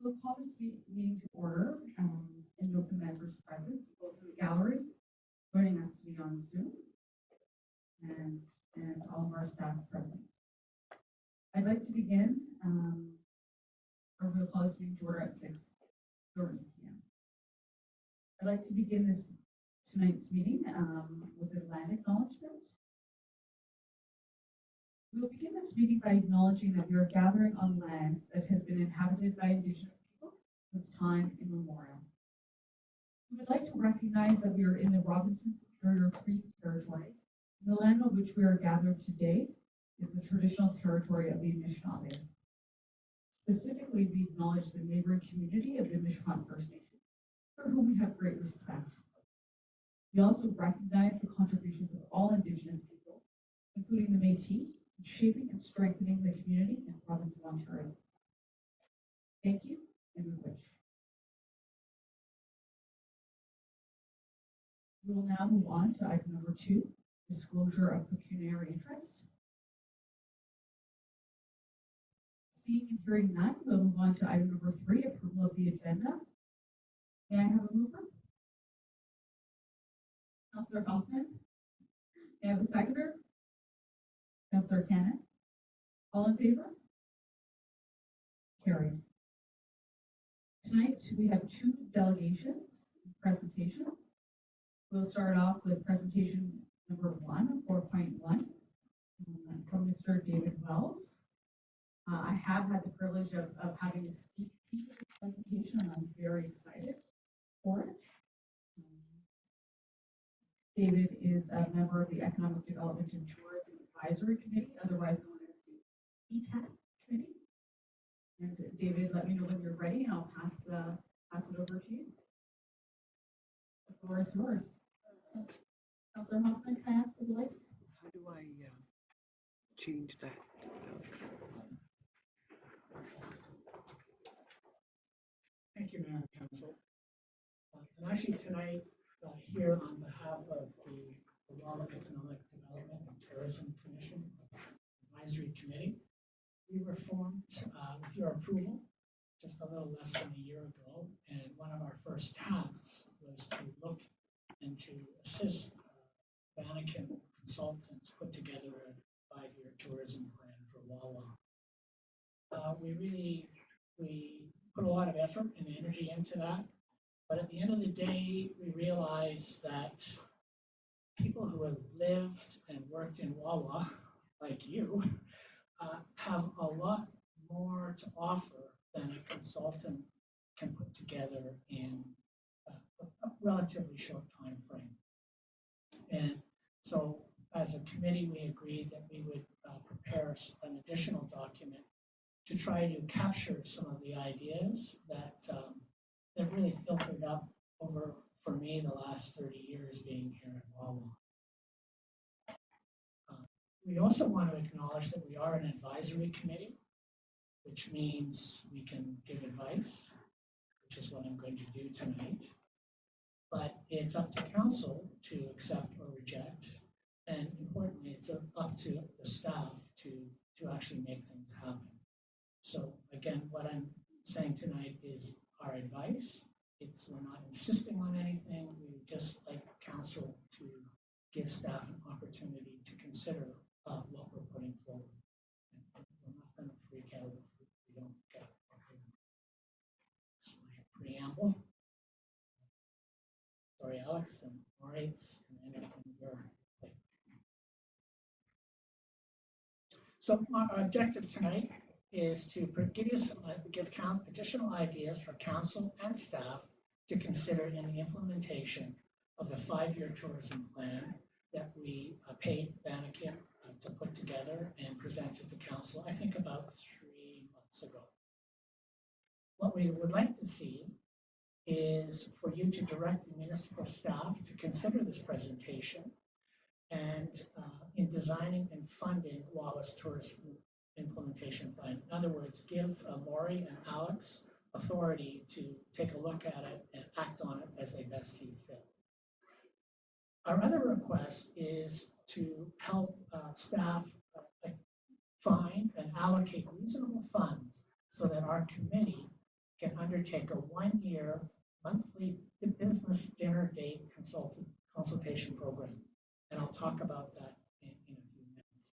We'll call this meeting to order and note the members present, both in the gallery, joining us today on Zoom, and, and all of our staff present. I'd like to begin, or we'll call this meeting to order at 6:30 p.m. I'd like to begin tonight's meeting with a land acknowledgement. We will begin this meeting by acknowledging that we are gathering on land that has been inhabited by Indigenous peoples since time immemorial. We would like to recognize that we are in the Robinson Superior Cree territory, and the land on which we are gathered today is the traditional territory of the Anishinaabe. Specifically, we acknowledge the neighboring community of the Mishpah First Nation, for whom we have great respect. We also recognize the contributions of all Indigenous people, including the Métis, in shaping and strengthening the community in the province of Ontario. Thank you, and we wish. We will now move on to item number 2, disclosure of pecuniary interest. Seeing and hearing none, we'll move on to item number 3, approval of the agenda. May I have a mover? Councillor Hoffman. May I have a seconder? Councillor Cannon. All in favor? Carried. Tonight we have 2 delegations presentations. We'll start off with presentation number 1, 4.1, from Mr. David Wells. I have had the privilege of having a sneak peek of the presentation, and I'm very excited for it. David is a member of the Economic Development and Tourism Advisory Committee, otherwise known as the ETAC Committee. And David, let me know when you're ready, and I'll pass it over to you. The floor is yours. Councillor Hoffman, can I ask for the lights? How do I change that? Thank you, Mayor and Council. And actually tonight, here on behalf of the Walla Economic Development and Tourism Commission Advisory Committee, we were formed with your approval just a little less than a year ago, and one of our first tasks was to look and to assist Vanaken consultants put together a 5-year tourism plan for Wawa. We put a lot of effort and energy into that, but at the end of the day, we realized that people who have lived and worked in Wawa, like you, have a lot more to offer than a consultant can put together in a relatively short time frame. And so as a committee, we agreed that we would prepare an additional document to try to capture some of the ideas that that really filtered up over, for me, the last 30 years being here in Wawa. We also want to acknowledge that we are an advisory committee, which means we can give advice, which is what I'm going to do tonight. But it's up to council to accept or reject. And importantly, it's up to the staff to actually make things happen. So again, what I'm saying tonight is our advice. We're not insisting on anything. We would just like council to give staff an opportunity to consider what we're putting forward. And we're not going to freak out if we don't get it. That's my preamble. Sorry, Alex and Moritz, and anything you're like. So our objective tonight is to give additional ideas for council and staff to consider in the implementation of the 5-year tourism plan that we paid Vanaken to put together and presented to council, I think about 3 months ago. What we would like to see is for you to direct the municipal staff to consider this presentation and in designing and funding Wallace Tourism Implementation Plan. In other words, give Maury and Alex authority to take a look at it and act on it as they best see fit. Our other request is to help staff find and allocate reasonable funds so that our committee can undertake a 1-year monthly business dinner date consultation program. And I'll talk about that in a few minutes.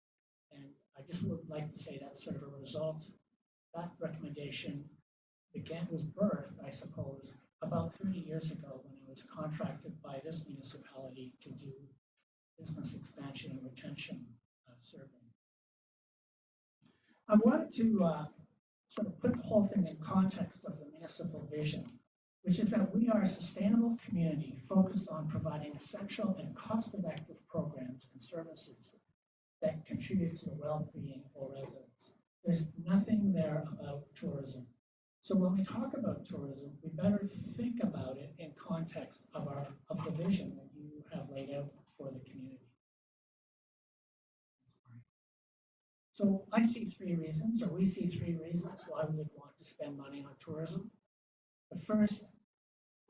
And I just would like to say that's sort of a result. That recommendation was birthed, I suppose, about 30 years ago when I was contracted by this municipality to do business expansion and retention survey. I wanted to sort of put the whole thing in context of the municipal vision, which is that we are a sustainable community focused on providing essential and cost-effective programs and services that contribute to the well-being of all residents. There's nothing there about tourism. So when we talk about tourism, we better think about it in context of the vision that you have laid out for the community. So I see three reasons, or we see three reasons why we would want to spend money on tourism. The first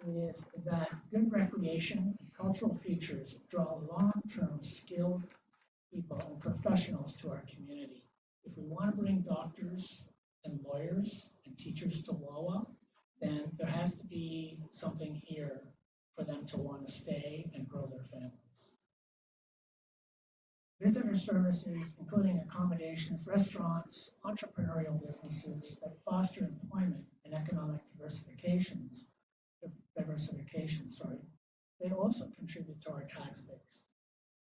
is that good recreation and cultural features draw long-term skilled people and professionals to our community. If we want to bring doctors and lawyers and teachers to Wawa, then there has to be something here for them to want to stay and grow their families. Visitor services, including accommodations, restaurants, entrepreneurial businesses that foster employment and economic diversification, they also contribute to our tax base.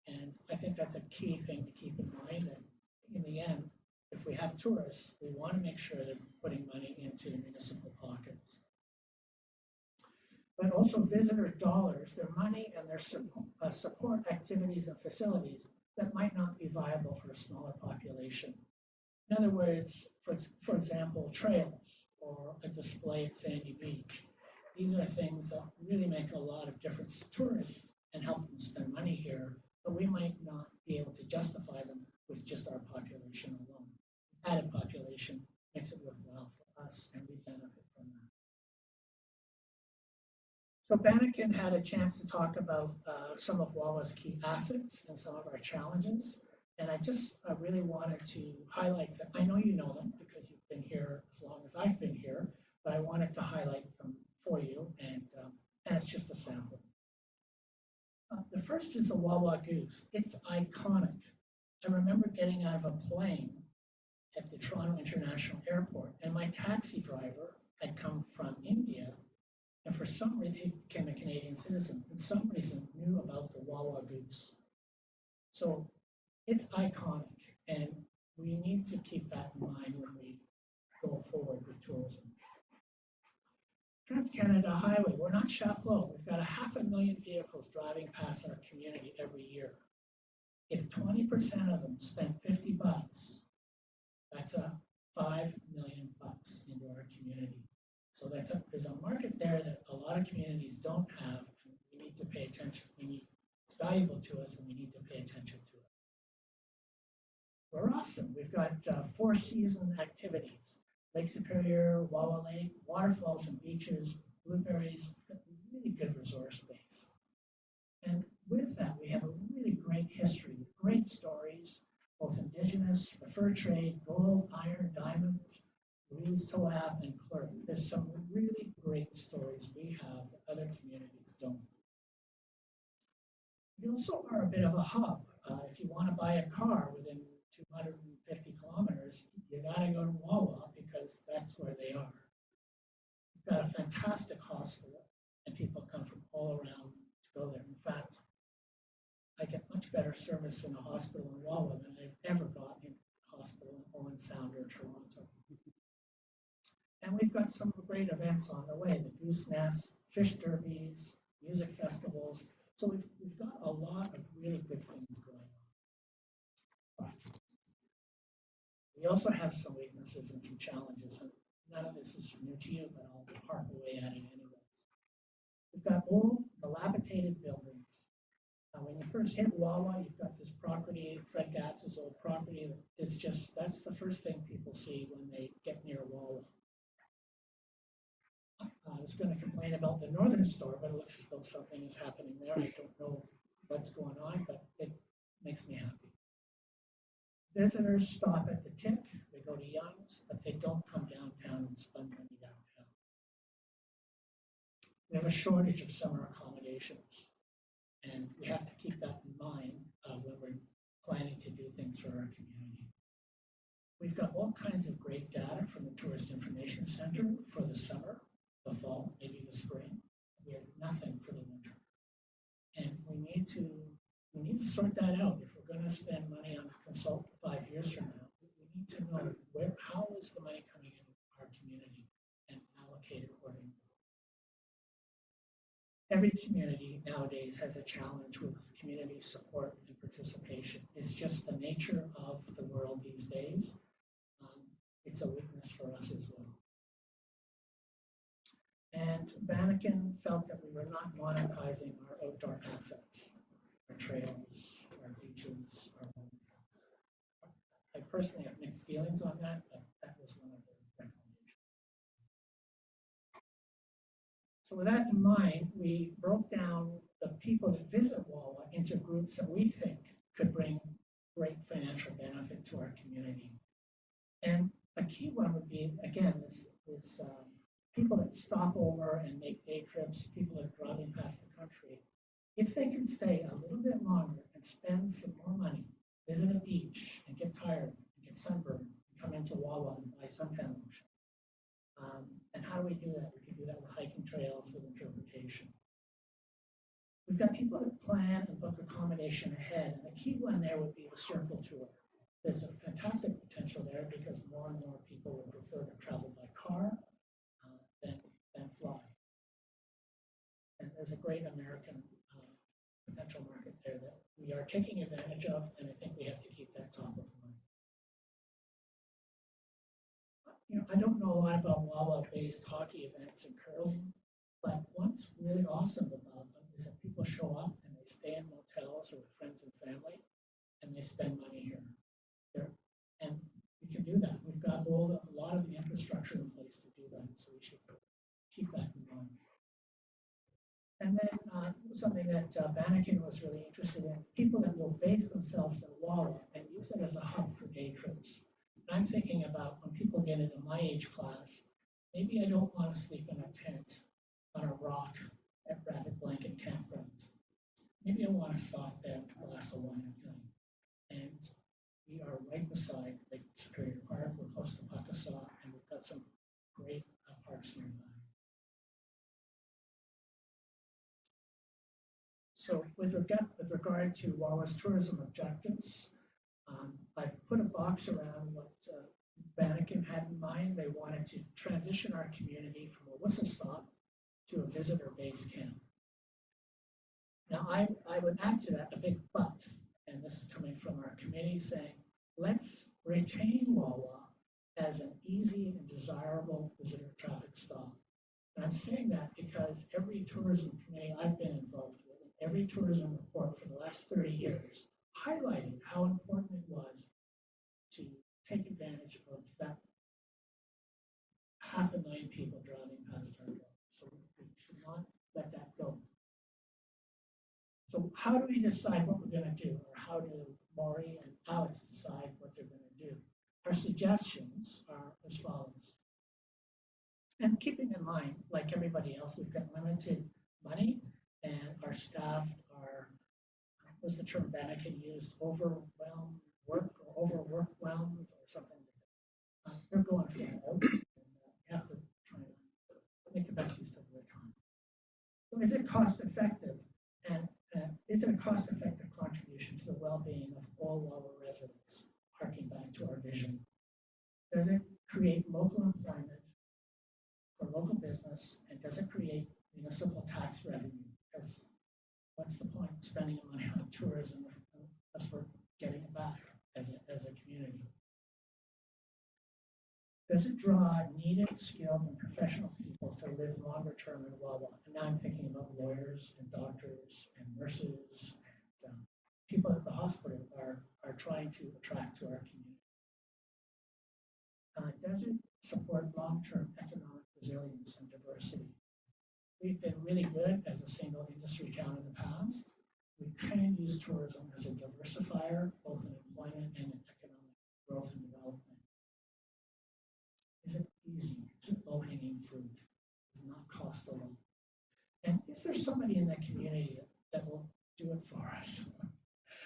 And I think that's a key thing to keep in mind, that in the end, if we have tourists, we want to make sure they're putting money into the municipal pockets. But also visitor dollars, their money and their support activities and facilities that might not be viable for a smaller population. In other words, for example, trails or a display at Sandy Beach. These are things that really make a lot of difference to tourists and help them spend money here, but we might not be able to justify them with just our population alone. Added population makes it worthwhile for us, and we benefit from that. So Banneken had a chance to talk about some of Wawa's key assets and some of our challenges, and I just really wanted to highlight that. I know you know them because you've been here as long as I've been here, but I wanted to highlight them for you, and it's just a sample. The first is the Wawa Goose. It's iconic. I remember getting out of a plane at the Toronto International Airport, and my taxi driver had come from India, and for some reason he became a Canadian citizen, and some reason knew about the Wawa Goose. So it's iconic, and we need to keep that in mind when we go forward with tourism. Trans-Canada Highway, we're not Chapleau. We've got 500,000 vehicles driving past our community every year. If 20% of them spend $50, that's a $5 million into our community. So there's a market there that a lot of communities don't have, and we need to pay attention. It's valuable to us, and we need to pay attention to it. We're awesome. We've got 4-season activities. Lake Superior, Wawa Lake, waterfalls and beaches, blueberries, really good resource base. And with that, we have a really great history with great stories, both Indigenous, the fur trade, gold, iron, diamonds, Louise Toab, and Clerk. There's some really great stories we have that other communities don't. We also are a bit of a hub. If you want to buy a car within 250 kilometers, you gotta go to Wawa because that's where they are. We've got a fantastic hospital, and people come from all around to go there. In fact, I get much better service in a hospital in Wawa than I've ever gotten in a hospital in Owen Sound or Toronto. And we've got some great events on the way, the Goose Nest, fish derbies, music festivals. So we've got a lot of really good things going on. But we also have some weaknesses and some challenges, and none of this is new to you, but I'll harp away at it anyways. We've got old, dilapidated buildings. When you first hit Wawa, you've got this property, Fred Gatz's old property. It's just, that's the first thing people see when they get near Wawa. I was going to complain about the northern store, but it looks as though something is happening there. I don't know what's going on, but it makes me happy. Visitors stop at the Tick, they go to Young's, but they don't come downtown and spend money downtown. We have a shortage of summer accommodations. And we have to keep that in mind when we're planning to do things for our community. We've got all kinds of great data from the Tourist Information Center for the summer, the fall, maybe the spring. We have nothing for the winter. And we need to sort that out. If we're going to spend money on a consultant 5 years from now, we need to know how is the money coming into our community and allocate accordingly. Every community nowadays has a challenge with community support and participation. It's just the nature of the world these days. It's a weakness for us as well. And Banneken felt that we were not monetizing our outdoor assets, our trails, our beaches, our homes. I personally have mixed feelings on that, but that was one of the recommendations. So with that in mind, we broke down the people that visit Wawa into groups that we think could bring great financial benefit to our community. And a key one would be, again, this people that stop over and make day trips, people that are driving past the country. If they can stay a little bit longer and spend some more money, visit a beach and get tired and get sunburned, and come into Wawa and buy suntan lotion. And how do we do that? We can do that with hiking trails, with interpretation. We've got people that plan and book accommodation ahead, and the key one there would be the circle tour. There's a fantastic potential there because more and more people will prefer to travel by car than fly. And there's a great American potential market there that we are taking advantage of, and I think we have to keep that top of mind. I don't know a lot about Wawa-based hockey events and curling, but what's really awesome about them is that people show up and they stay in motels or with friends and family, and they spend money here. And we can do that. We've got a lot of the infrastructure in place to do that, so we should keep that in mind. And then something that Banneken was really interested in, people that will base themselves in Wawa and use it as a hub for day trips. And I'm thinking about when people get into my age class, maybe I don't want to sleep in a tent on a rock at Rabbit Blanket Campground. Maybe I want to stop at a glass of wine at night. And we are right beside Lake Superior Park. We're close to Pakasaw, and we've got some great parks nearby. So with regard to Wawa's tourism objectives, I've put a box around what Banneken had in mind. They wanted to transition our community from a whistle stop to a visitor base camp. Now, I would add to that a big but, and this is coming from our committee saying, let's retain Wawa as an easy and desirable visitor traffic stop. And I'm saying that because every tourism committee I've been involved with, every tourism report for the last 30 years, highlighted how important it was to take advantage of that 500,000 people driving past our door. So we should not let that go. So how do we decide what we're going to do, or how do Maury and Alex decide what they're going to do? Our suggestions are as follows. And keeping in mind, like everybody else, we've got limited money, and our staff are, what's the term Banneken used, overwhelmed work or overworkwhelmed or something like that. They're going for it out, and we have to try to make the best use of their time. So is it cost effective? And is it a cost-effective contribution to the well-being of all Wawa residents, harking back to our vision? Does it create local employment for local business, and does it create municipal tax revenue? Because what's the point of spending money on tourism unless we're getting it back as a community? Does it draw needed, skilled, and professional people to live longer term in Wawa? And now I'm thinking about lawyers and doctors and nurses and people at the hospital are trying to attract to our community. Does it support long-term economic resilience and diversity? We've been really good as a single industry town in the past. We can use tourism as a diversifier, both in employment and in economic growth and development. Is it easy? Is it low-hanging fruit? Does it not cost a lot? there's somebody in the community that will do it for us,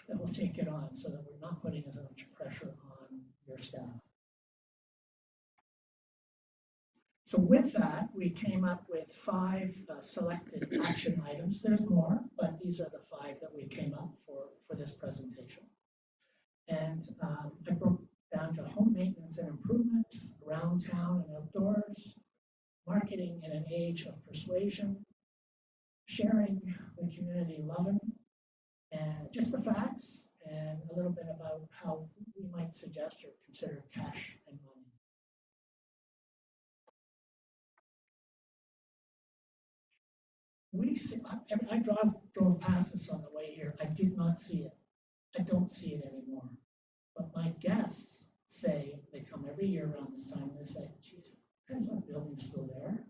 that will take it on so that we're not putting as much pressure on your staff. So with that, we came up with 5 selected action items. There's more, but these are the 5 that we came up for this presentation. And I broke down to home maintenance and improvement, around town and outdoors, marketing in an age of persuasion, sharing the community loving, and just the facts, and a little bit about how we might suggest or consider cash and money. We see, I drove past this on the way here. I did not see it. I don't see it anymore. But my guests say they come every year around this time and they say, geez, is that building still there?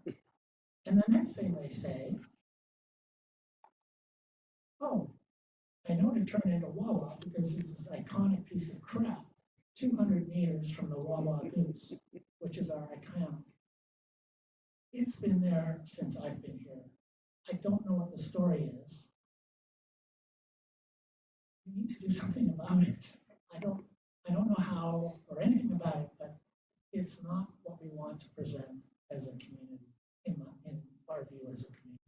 And the next thing they say, oh, I know to turn into Wawa because it's this iconic piece of crap, 200 meters from the Wawa Goose, which is our iconic. It's been there since I've been here. I don't know what the story is. We need to do something about it. I don't know how or anything about it, but it's not what we want to present as a community, in our view as a community.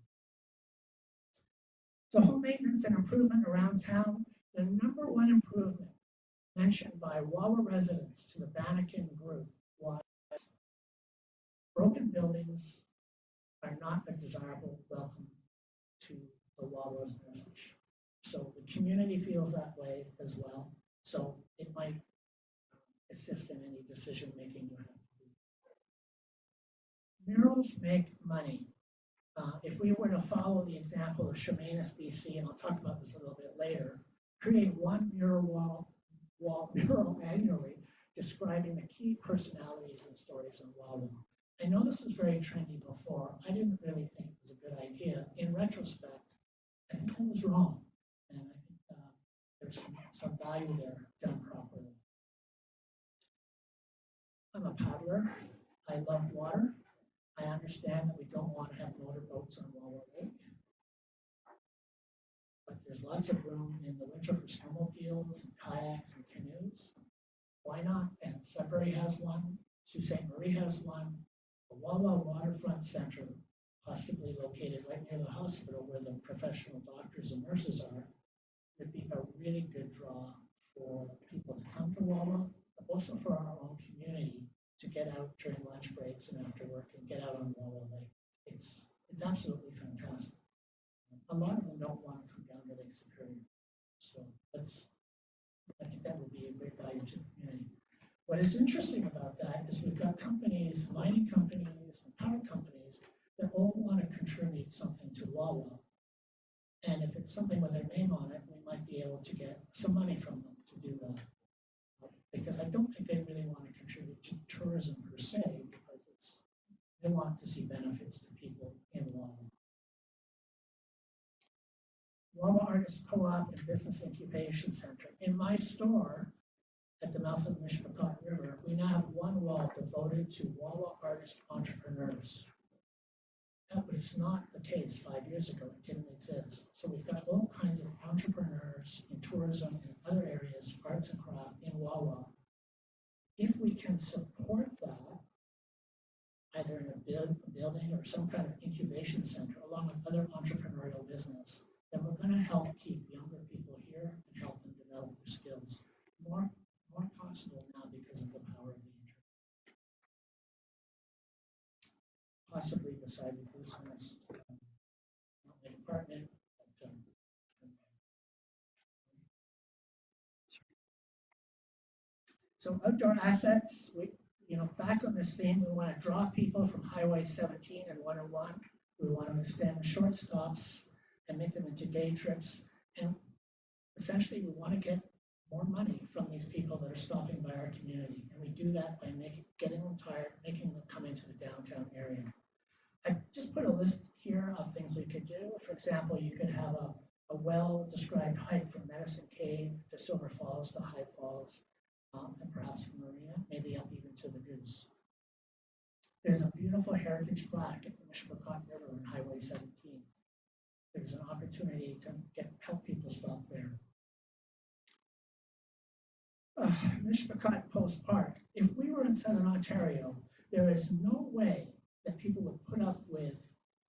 So home maintenance and improvement around town, the #1 improvement mentioned by Wawa residents to the Banneken group was broken buildings are not a desirable welcome to the Wawa's message. So the community feels that way as well. So it might assist in any decision making you have to do. Murals make money. If we were to follow the example of Chemainus, BC, and I'll talk about this a little bit later, create one mural annually describing the key personalities and stories of Wawa. I know this was very trendy before. I didn't really think it was a good idea. In retrospect, I think I was wrong. And I think there's some value there done properly. I'm a paddler. I love water. I understand that we don't want to have motorboats on Wawa Lake. But there's lots of room in the winter for snowmobiles and kayaks and canoes. Why not? And Sudbury has one. Sault Ste. Marie has one. The Wawa Waterfront Center, possibly located right near the hospital where the professional doctors and nurses are, would be a really good draw for people to come to Wawa, but also for our own community to get out during lunch breaks and after work and get out on Wawa Lake. It's absolutely fantastic. A lot of them don't want to come down to Lake Superior. So I think that would be a great value to the community. What is interesting about that is we've got companies, mining companies, and power companies that all want to contribute something to Wawa. And if it's something with their name on it, we might be able to get some money from them to do that. Because I don't think they really want to contribute to tourism per se, because they want to see benefits to people in Wawa. Wawa Artist Co-op and Business Incubation Center. In my store, at the mouth of the Mishpachot River, we now have one wall devoted to Wawa artist entrepreneurs. That was not the case 5 years ago. It didn't exist. So we've got all kinds of entrepreneurs in tourism and other areas, arts and craft in Wawa. If we can support that, either in a building or some kind of incubation center, along with other entrepreneurial business, then we're going to help keep younger people here and help them develop their skills. More possible now because of the power of the internet. Possibly beside the Goose Nest, not my department, but so outdoor assets, back on this theme, we want to draw people from Highway 17 and 101. We want to extend short stops and make them into day trips. And essentially, we want to get more money from these people that are stopping by our community. And we do that by getting them tired, making them come into the downtown area. I just put a list here of things we could do. For example, you could have a well-described hike from Medicine Cave to Silver Falls to High Falls, and perhaps a marina, maybe up even to the Goose. There's a beautiful heritage plaque at the Mishpachot River on Highway 17. there's an opportunity to help people stop there. Mishpachot Post Park. If we were in Southern Ontario, there is no way that people would put up with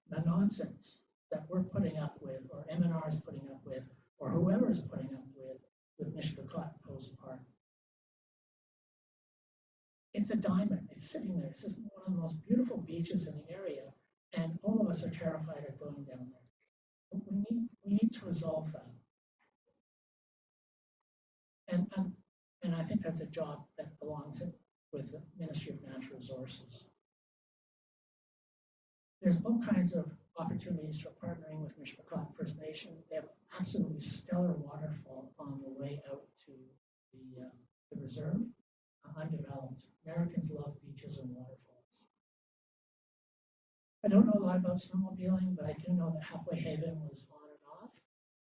the nonsense that we're putting up with, or MNR is putting up with, or whoever is putting up with Mishpachot Post Park. It's a diamond. It's sitting there. It's just one of the most beautiful beaches in the area, and all of us are terrified of going down there. We need to resolve that. And I think that's a job that belongs with the Ministry of Natural Resources. There's all kinds of opportunities for partnering with Mishpachot First Nation. They have absolutely stellar waterfall on the way out to the reserve, undeveloped. Americans love beaches and waterfalls. I don't know a lot about snowmobiling, but I do know that Halfway Haven was on and off.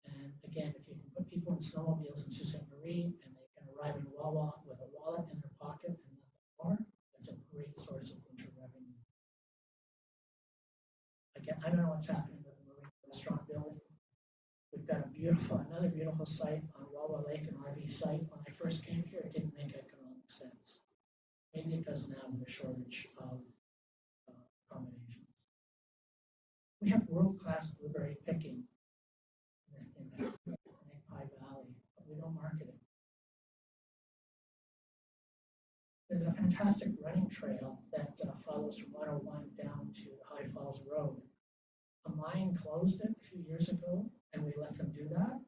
And again, if you can put people in snowmobiles in Sault Ste. Marie and they can arrive in Wawa with a wallet in their pocket and nothing more, that's a great source of winter revenue. Again, I don't know what's happening with the Marine Restaurant building. We've got another beautiful site on Wawa Lake, an RV site. When I first came here, it didn't make economic sense. Maybe it does now with a shortage of accommodations. We have world-class blueberry picking in the Magpie Valley, but we don't market it. There's a fantastic running trail that follows from 101 down to High Falls Road. A mine closed it a few years ago, and we let them do that.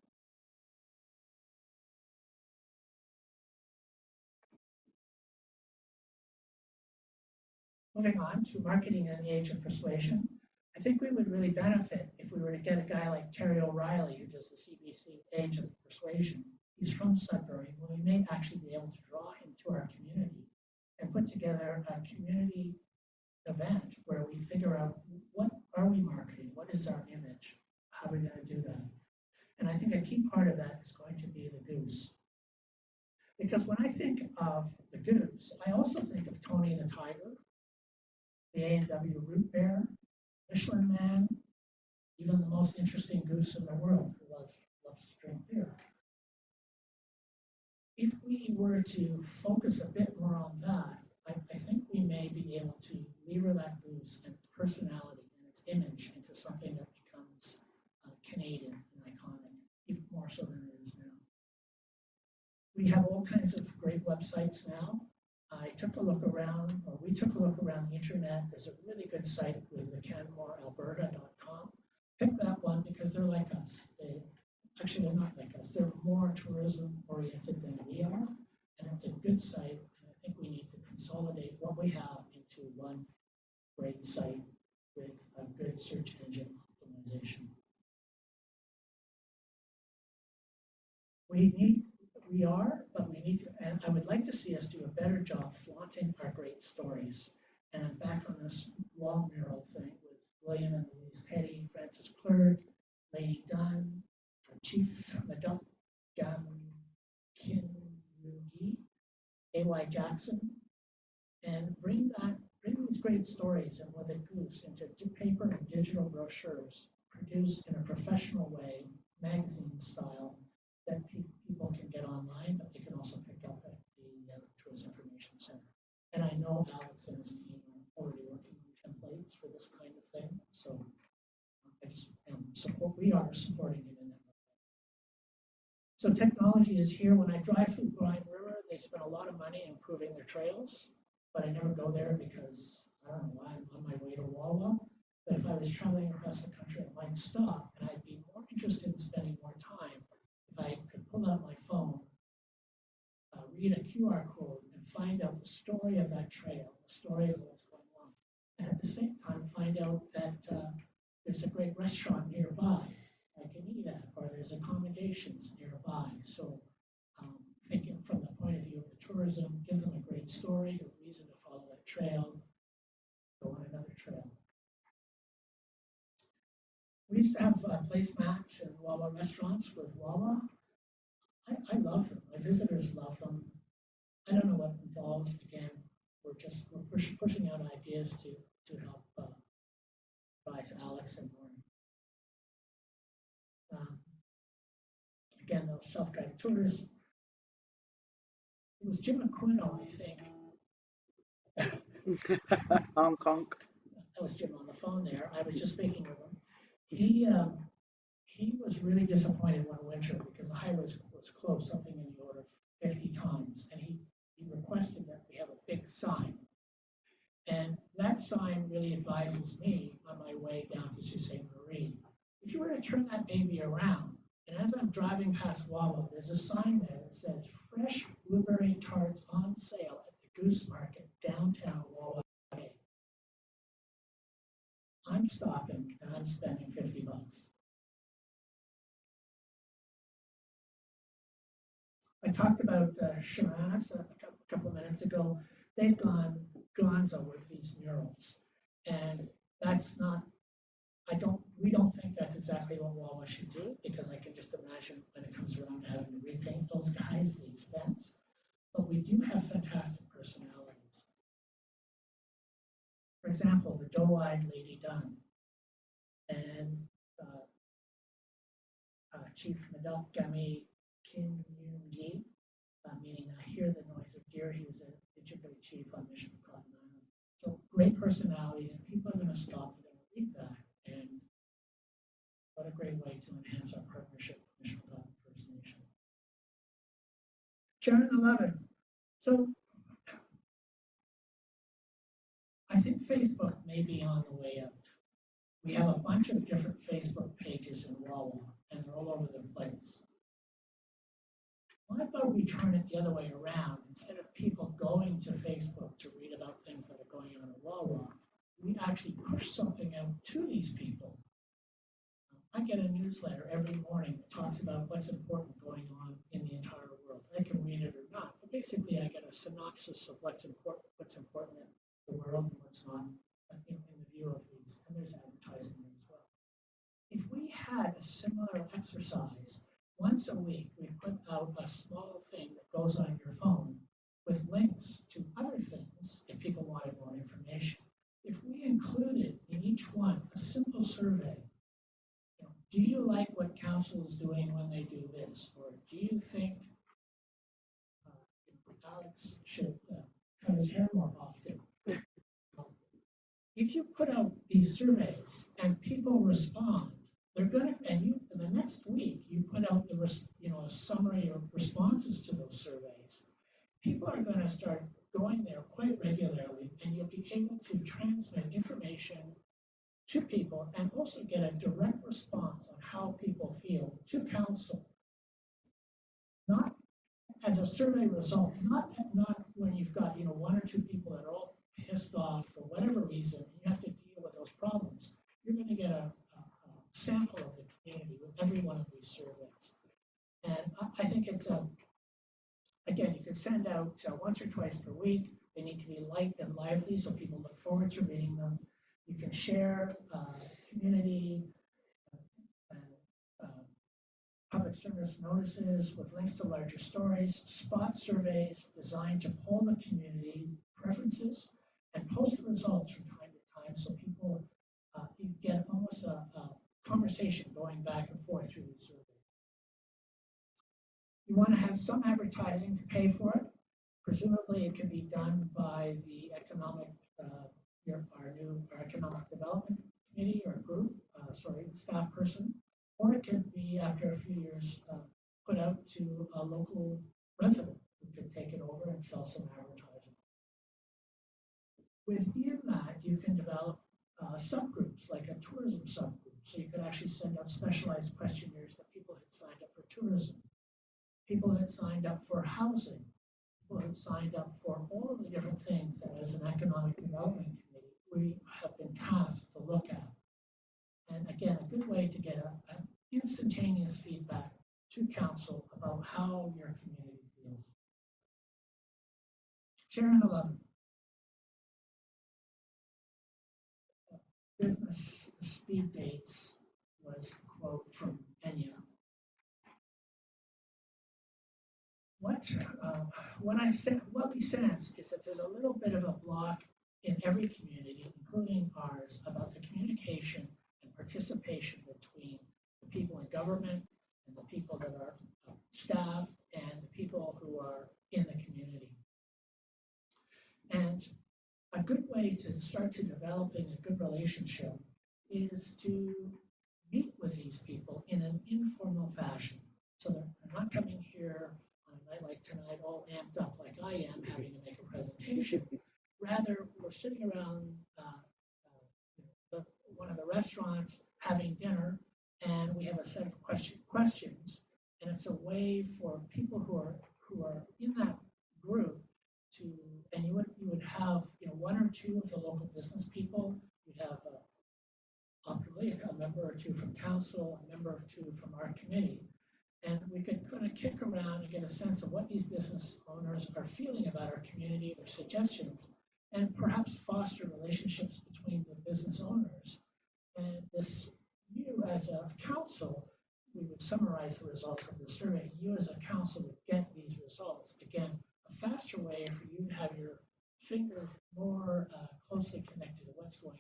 Moving on to marketing in the age of persuasion. I think we would really benefit if we were to get a guy like Terry O'Reilly, who does the CBC Age of Persuasion. He's from Sudbury, where we may actually be able to draw him to our community and put together a community event where we figure out what are we marketing, what is our image, how are we going to do that. And I think a key part of that is going to be the goose. Because when I think of the goose, I also think of Tony the Tiger, the A&W Root Bear, Michelin Man, even the most interesting goose in the world who loves to drink beer. If we were to focus a bit more on that, I think we may be able to lever that goose and its personality and its image into something that becomes Canadian and iconic, even more so than it is now. We have all kinds of great websites now. I took a look around, or we took a look around the internet. There's a really good site with the CanmoreAlberta.com. Pick that one because they're like us. Actually, they're not like us. They're more tourism oriented than we are. And it's a good site. And I think we need to consolidate what we have into one great site with a good search engine optimization. But we need to, and I would like to see us do a better job flaunting our great stories. And I'm back on this wall mural thing with William and Louise Teddy, Francis Clerk, Lady Dunn, Chief Madam Kinrugi, A.Y. Jackson, and bring these great stories and with a goose into paper and digital brochures produced in a professional way, magazine style, that people can get online, but they can also pick up at the Tourism Information Center. And I know Alex and his team are already working on templates for this kind of thing, so I just we are supporting it in that way. So technology is here. When I drive through Bryan River, they spend a lot of money improving their trails, but I never go there because I don't know why I'm on my way to Wawa. But if I was traveling across the country, I might stop, and I'd be more interested in spending more time if I could pull out my phone, read a QR code, and find out the story of that trail, the story of what's going on. And at the same time, find out that there's a great restaurant nearby I can eat at, or there's accommodations nearby. So thinking from the point of view of the tourism, give them a great story, a reason to follow that trail, go on another trail. We used to have placemats in Wawa restaurants with Wawa. I love them. My visitors love them. I don't know what involves. Again, we're pushing out ideas to help advise Alex and Lauren. Um, Again, those self-guided tours. It was Jim McQuinnell, I think. Hong Kong. That was Jim on the phone there. I was just speaking with him. He was really disappointed one winter because the highway was closed something in the order of 50 times. And he requested that we have a big sign. And that sign really advises me on my way down to Sault Ste. Marie. If you were to turn that baby around, and as I'm driving past Wawa, there's a sign there that says fresh blueberry tarts on sale at the Goose Market downtown Wawa. I'm stopping and I'm spending $50. I talked about Chemanis a couple of minutes ago. They've gone gonzo with these murals, and that's not. We don't think that's exactly what Wawa should do, because I can just imagine when it comes around to having to repaint those guys, the expense. But we do have fantastic personalities. For example, the doe-eyed Lady Dunn and Chief Madame Kim Yoon Gi, meaning I hear the noise of deer. He was a Ojibwe chief on Mission Cotton Island. So great personalities, and people are going to stop and read that. And what a great way to enhance our partnership with Mission Cotton First Nation. Sharon 11. So I think Facebook may be on the way out. We have a bunch of different Facebook pages in Wawa, and they're all over the place. Why about we turn it the other way around? Instead of people going to Facebook to read about things that are going on in Wawa, we actually push something out to these people. I get a newsletter every morning that talks about what's important going on in the entire world. I can read it or not, but basically I get a synopsis of what's important in the world and what's not in the view of these. And there's advertising there as well. If we had a similar exercise, once a week, we put out a small thing that goes on your phone with links to other things if people wanted more information. If we included in each one a simple survey, do you like what council is doing when they do this? Or do you think Alex should cut his hair more often? If you put out these surveys and people respond, they're going to, and the next week you put out a summary of responses to those surveys. People are going to start going there quite regularly, and you'll be able to transmit information to people and also get a direct response on how people feel to council. Not as a survey result, not when you've got one or two people that are all pissed off for whatever reason, you have to deal with those problems. You're going to get a sample of the community with every one of these surveys. And I think it's again, you can send out once or twice per week. They need to be light and lively so people look forward to reading them. You can share community public service notices with links to larger stories, spot surveys designed to poll the community preferences, and post the results from time to time so people you get almost a conversation going back and forth through the survey. You want to have some advertising to pay for it. Presumably it can be done by the our economic development committee or group, staff person, or it could be after a few years put out to a local resident who could take it over and sell some advertising. Within that, you can develop subgroups, like a tourism subgroup. So you could actually send out specialized questionnaires that people had signed up for tourism, people had signed up for housing, people had signed up for all of the different things that as an economic development committee, we have been tasked to look at. And again, a good way to get an instantaneous feedback to council about how your community feels. Sharon 11. Business speed dates was a quote from Enya. What we sense is that there's a little bit of a block in every community, including ours, about the communication and participation between the people in government and the people that are staff and the people who are in the community. And a good way to start to developing a good relationship is to meet with these people in an informal fashion. So they're not coming here on a night like tonight all amped up like I am, having to make a presentation. Rather, we're sitting around one of the restaurants having dinner, and we have a set of questions, and it's a way for people who are in that group to, and you would have one or two of the local business people. You'd have a member or two from council, a member or two from our committee, and we could kind of kick around and get a sense of what these business owners are feeling about our community, their suggestions, and perhaps foster relationships between the business owners. And this, you as a council, we would summarize the results of the survey. You as a council would get these results. Again, a faster way for you to have your finger more closely connected to what's going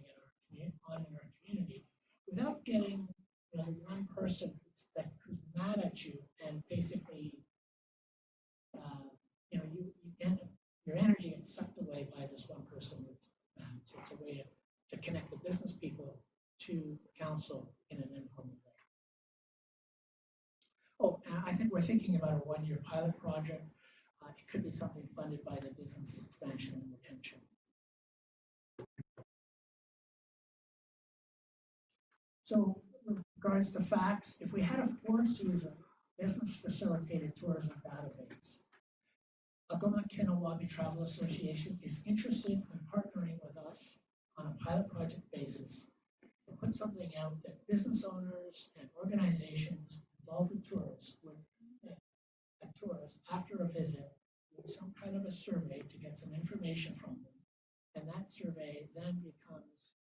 on in our community, without getting one person who's mad at you and basically your energy gets sucked away by this one person that's mad. So it's a way to connect the business people to the council in an informal way. Oh, and I think we're thinking about a one-year pilot project. It could be something funded by the Business Expansion and Retention. So with regards to facts, if we had a 4-season business facilitated tourism database, Algoma Kinawabi Travel Association is interested in partnering with us on a pilot project basis to put something out that business owners and organizations involved with tourists would a tourist after a visit with some kind of a survey to get some information from them. And that survey then becomes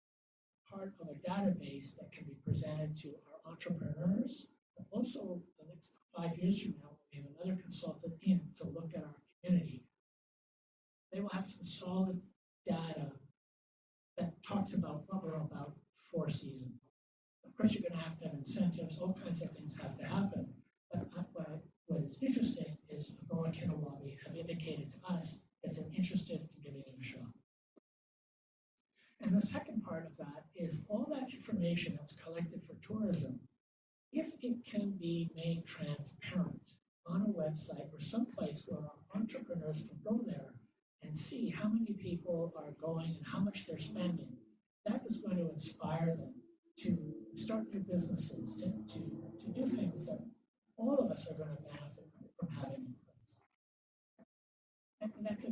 part of a database that can be presented to our entrepreneurs, but also the next 5 years from now, we have another consultant in to look at our community. They will have some solid data that talks about what we're about for a season. Of course, you're going to have incentives, all kinds of things have to happen. But what is interesting is Algoma Kinawabi have indicated to us that they're interested in giving it a shot. And the second part of that is all that information that's collected for tourism, if it can be made transparent on a website or someplace where our entrepreneurs can go there and see how many people are going and how much they're spending, that is going to inspire them to start new businesses, to do things that all of us are going to benefit from having in place. And that's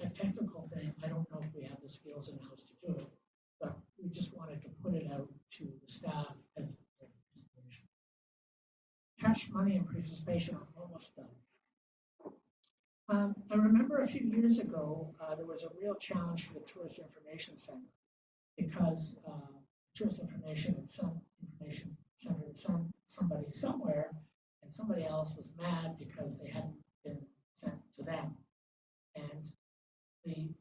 a technical thing. I don't know if we have the skills in-house to do it, but we just wanted to put it out to the staff as inspiration. Cash, money, and participation are almost done. I remember a few years ago, there was a real challenge for the Tourist Information Center because Tourist Information had some information centered somebody somewhere, and somebody else was mad because they hadn't been sent to them. And the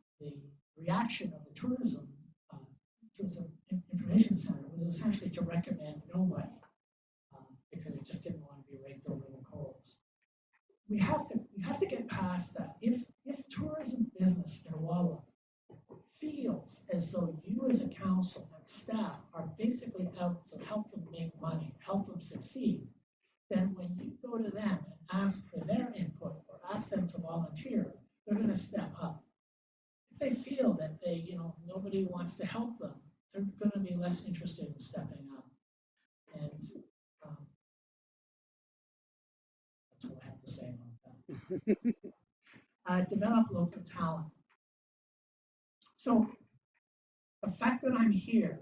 reaction of the Tourism Information Center was essentially to recommend nobody because it just didn't want to be raked over the coals. We have to get past that. If tourism business in Wawa feels as though you as a council and staff are basically out to help them make money, help them succeed, then when you go to them and ask for their input or ask them to volunteer, they're going to step up. If they feel that nobody wants to help them, they're going to be less interested in stepping up. And that's what I have to say about that. Develop local talent. So the fact that I'm here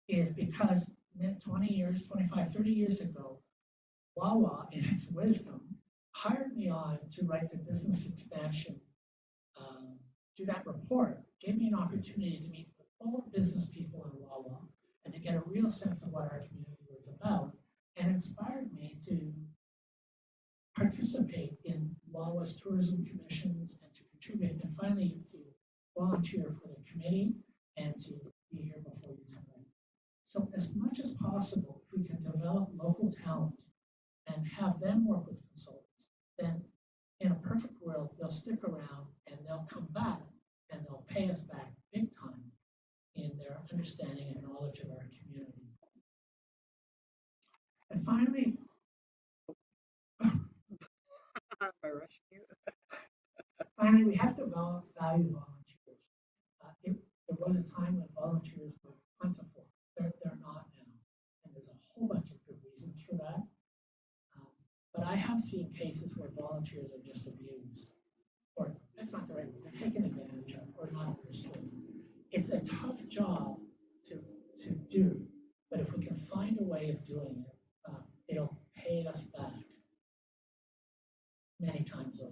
is because 20 years, 25, 30 years ago, Wawa, in its wisdom, hired me on to write the business expansion, do that report, gave me an opportunity to meet with all the business people in Wawa and to get a real sense of what our community was about, and inspired me to participate in Wawa's tourism commissions and to contribute, and finally to volunteer for the committee and to be here before you tonight. So as much as possible, if we can develop local talent come back and they'll pay us back big time in their understanding and knowledge of our community. And finally, By rushing you. we have to value volunteers. There was a time when volunteers were plentiful. They're not now. And there's a whole bunch of good reasons for that. But I have seen cases where volunteers are just abused, or that's not the right word, they're taken advantage of, or not understood. It's a tough job to do, but if we can find a way of doing it, it'll pay us back many times over.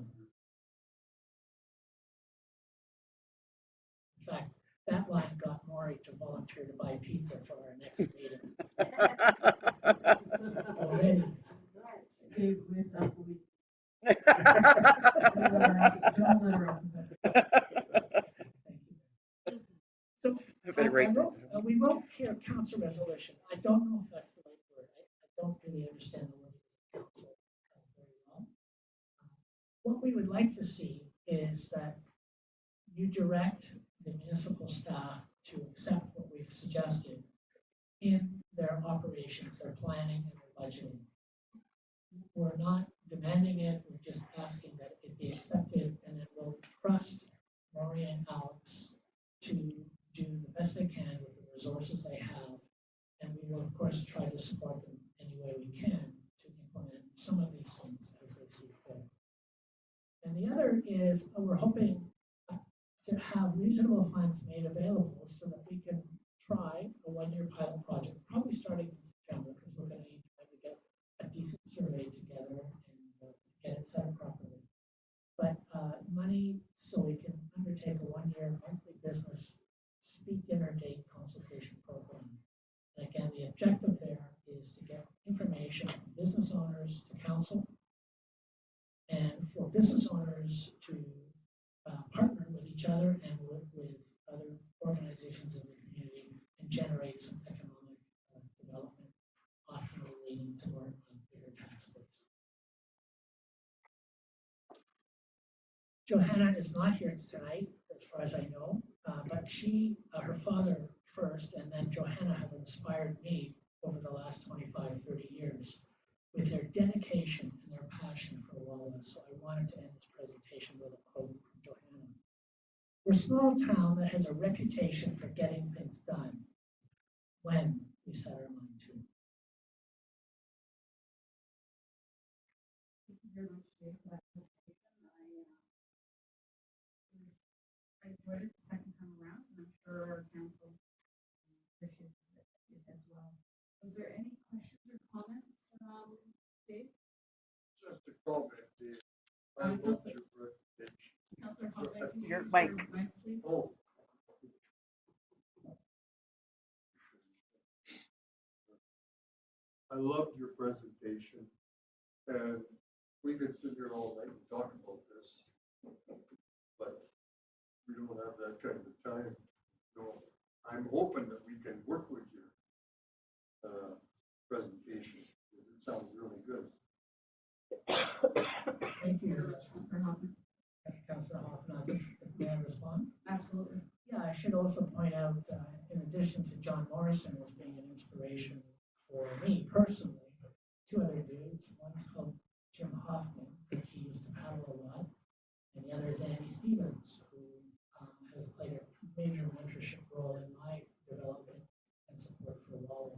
In fact, that line got Maury to volunteer to buy pizza for our next meeting. So already, Dave, with Applebee's. Don't let her out. so I better write that down. we wrote here council resolution. I don't know if that's the right word. I don't really understand the word council very well. What we would like to see is that you direct the municipal staff to accept what we've suggested in their operations, their planning and their budgeting. We're not demanding it, we're just asking that it be accepted, and then we'll trust Maureen and Alex to do the best they can with the resources they have. And we will, of course, try to support them any way we can to implement some of these things as they see fit. And the other is we're hoping to have reasonable funds made available so that we can try a one-year pilot project, probably starting in September, because we're going to need time to get a decent survey together and get it set up properly. But money so we can undertake a one-year monthly business speed dinner date consultation program. And again, the objective there is to get information from business owners to council, and for business owners to partner with each other and work with other organizations in the community and generate some economic development, often leading to more bigger tax base. Johanna is not here tonight, as far as I know, but she, her father first, and then Johanna have inspired me over the last 25, 30 years with their dedication and their passion for WALA. So I wanted to end this presentation with a quote from Johanna. We're a small town that has a reputation for getting things done when we set our mind to. Thank you very much, Dave, for that presentation. I enjoyed it the second time around, and I'm sure our council appreciated it as well. Was there any questions or comments, Dave? Just a comment, Dave. I loved your presentation. Councillor Hoffman, can you Your use mic. mic, please? Oh. I loved your presentation, and we could sit here all night and talk about this, but we don't have that kind of time. So I'm hoping that we can work with your presentation. It sounds really good. Thank you, Councillor Hoffman. Councillor Hoffman. May I respond? Absolutely. Yeah, I should also point out, in addition to John Morrison as being an inspiration for me personally, two other dudes. One's called Jim Hoffman, because he used to paddle a lot, and the other is Andy Stevens, who has played a major mentorship role in my development and support for WALA.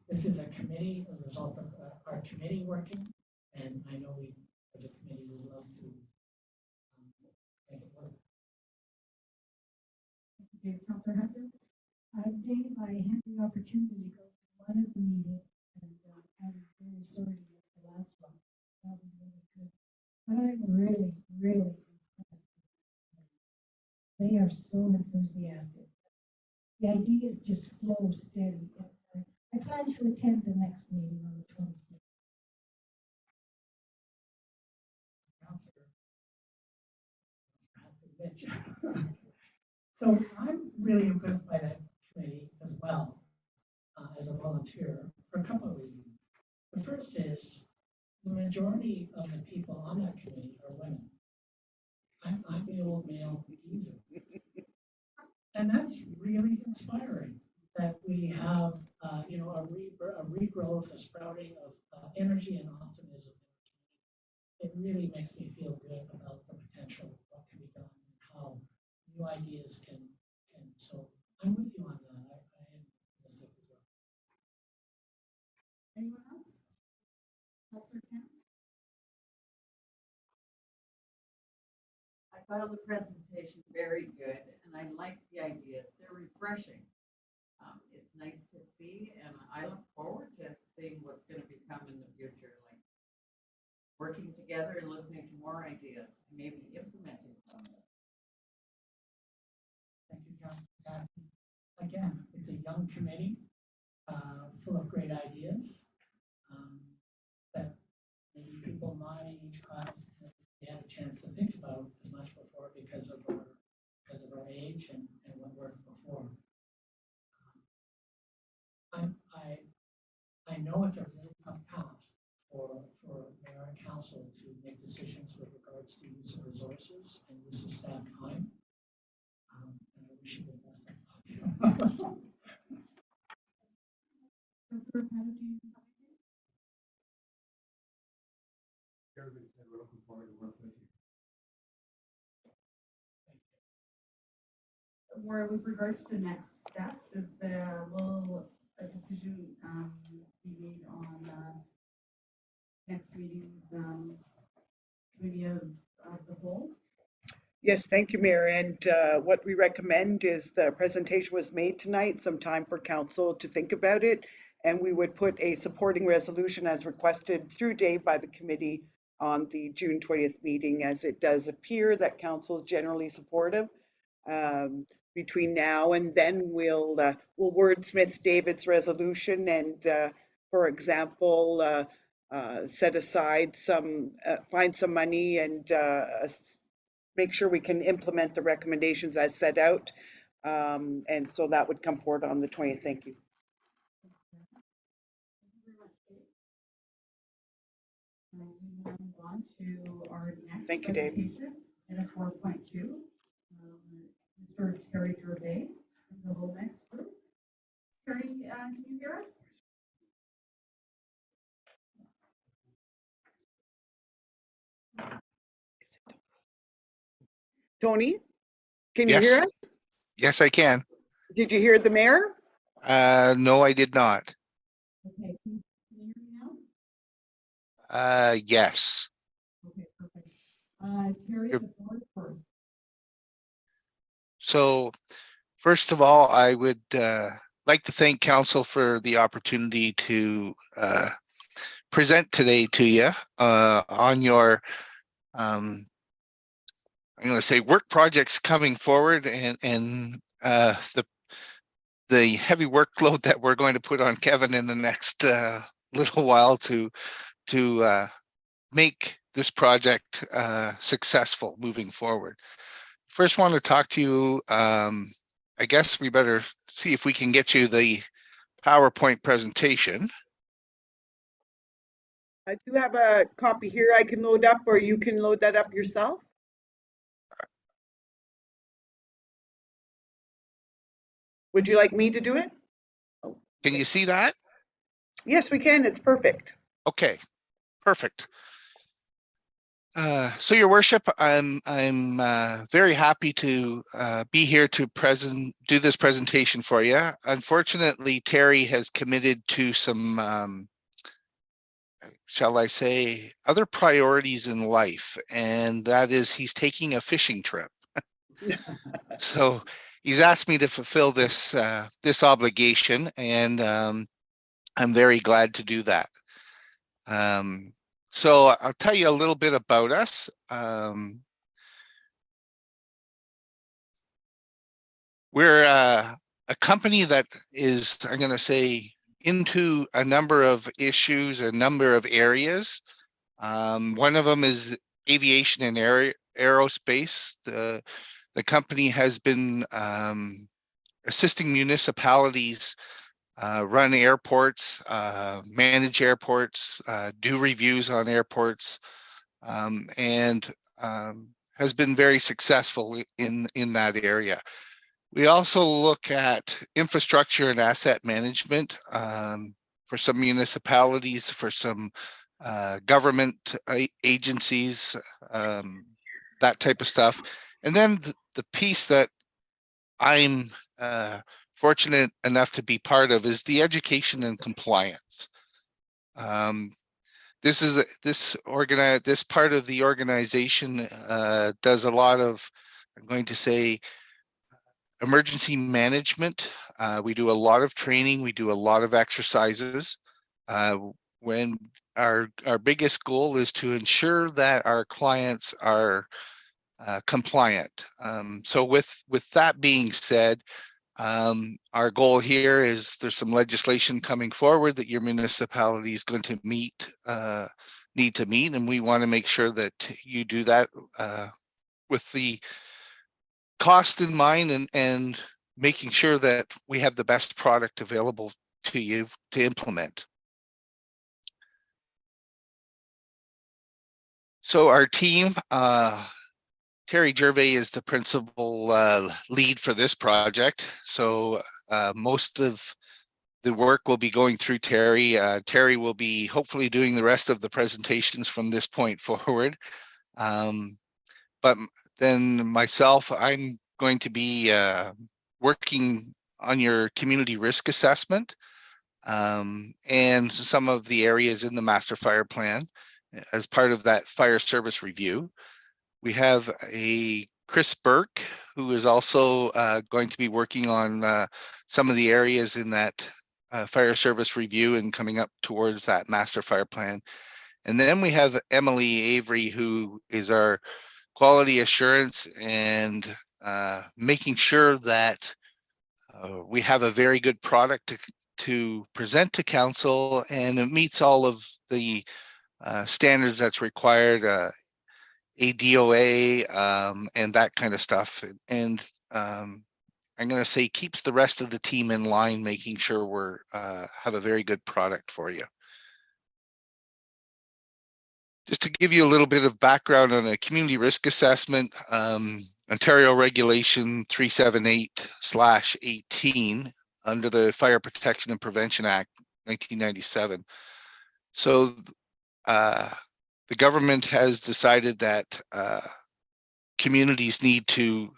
This is a committee, a result of our committee working, and I know we, as a committee, would love to make it work. Dave, Councillor Hunter? Dave, I had the opportunity to go to one of the meetings, and I was very sorry to miss the last one. That was really good. But I'm really, really impressed. They are so enthusiastic. The ideas just flow steady. I plan to attend the next meeting on the 26th. So I'm really impressed by that committee as well, as a volunteer, for a couple of reasons. The first is the majority of the people on that committee are old male either. And that's really inspiring that we have, a regrowth, a sprouting of energy and optimism. It really makes me feel good about the potential of what can be done and how new ideas can. So I'm with you on that. I am optimistic as well. Anyone else? Councillor Kent? I found the presentation very good, and I like the ideas. They're refreshing. It's nice to see, and I look forward to seeing what's going to become in the future, like working together and listening to more ideas, and maybe implementing some of them. Thank you, Councilor. Again, it's a young committee, full of great ideas, that maybe people my age class they had a chance to think about as much before because of our age and what worked before. I know it's a really tough task for mayor and council to make decisions with regards to use of resources and use of staff time. And I wish you the best of luck. Councillor Pettit, do you have anything? Everybody said we're looking forward to working with you. Where with regards to next steps, will a decision be made on next meeting's committee of the whole? Yes, thank you, Mayor. And what we recommend is the presentation was made tonight, some time for council to think about it. And we would put a supporting resolution as requested through Dave by the committee on the June 20th meeting, as it does appear that council is generally supportive. Between now and then we'll wordsmith David's resolution and, for example, set aside find some money and make sure we can implement the recommendations as set out. And so that would come forward on the 20th. Thank you. We move on to our next Thank you, Dave. presentation, item 4.2. Mr. Terry Gervais from the Lomex Group. Terry, can you hear us? Tony, can you Yes. hear us? Yes, I can. Did you hear the mayor? No, I did not. Okay, can you hear me now? Yes. Okay, perfect. Terry, Yep. the floor is first. So first of all, I would like to thank council for the opportunity to present today to you on your, I'm going to say, work projects coming forward and the heavy workload that we're going to put on Kevin in the next little while to make this project successful moving forward. First, want to talk to you. I guess we better see if we can get you the PowerPoint presentation. I do have a copy here I can load up, or you can load that up yourself. Would you like me to do it? Can you see that? Yes, we can. It's perfect. Okay, perfect. So your worship, I'm very happy to be here to do this presentation for you. Unfortunately, Terry has committed to some, shall I say, other priorities in life, and that is he's taking a fishing trip. So he's asked me to fulfill this this obligation, and I'm very glad to do that. So I'll tell you a little bit about us. We're a company that is, I'm going to say, into a number of issues, a number of areas. One of them is aviation and aerospace. The company has been assisting municipalities run airports, manage airports, do reviews on airports, and has been very successful in that area. We also look at infrastructure and asset management for some municipalities, for some government agencies, that type of stuff. And then the piece that I'm fortunate enough to be part of is the education and compliance. This part of the organization does a lot of, I'm going to say, emergency management. We do a lot of training. We do a lot of exercises. When our biggest goal is to ensure that our clients are compliant. So with that being said, our goal here is there's some legislation coming forward that your municipality is going to need to meet, and we want to make sure that you do that with the cost in mind and making sure that we have the best product available to you to implement. So our team, Terry Gervais is the principal lead for this project. So most of the work will be going through Terry. Terry will be hopefully doing the rest of the presentations from this point forward. But then myself, I'm going to be working on your community risk assessment and some of the areas in the master fire plan as part of that fire service review. We have a Chris Burke, who is also going to be working on some of the areas in that fire service review and coming up towards that master fire plan. And then we have Emily Avery, who is our quality assurance and making sure that we have a very good product to present to council, and it meets all of the standards that's required, ADOA and that kind of stuff. And I'm going to say keeps the rest of the team in line, making sure we're have a very good product for you. Just to give you a little bit of background on a community risk assessment, Ontario Regulation 378/18 under the Fire Protection and Prevention Act 1997. So the government has decided that communities need to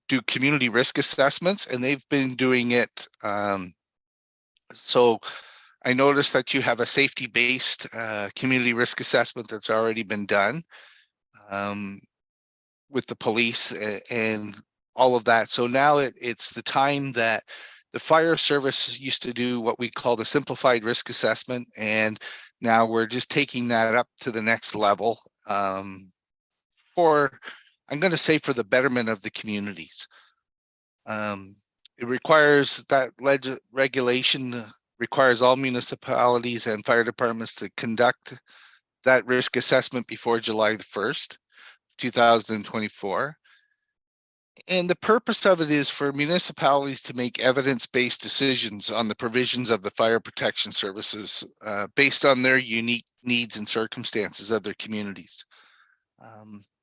do community risk assessments, and they've been doing it. So I noticed that you have a safety-based community risk assessment that's already been done with the police and all of that. So now it's the time that the fire service used to do what we call the simplified risk assessment, and now we're just taking that up to the next level for, I'm going to say, for the betterment of the communities. It requires that regulation requires all municipalities and fire departments to conduct that risk assessment before July 1st, 2024. And the purpose of it is for municipalities to make evidence-based decisions on the provisions of the fire protection services based on their unique needs and circumstances of their communities.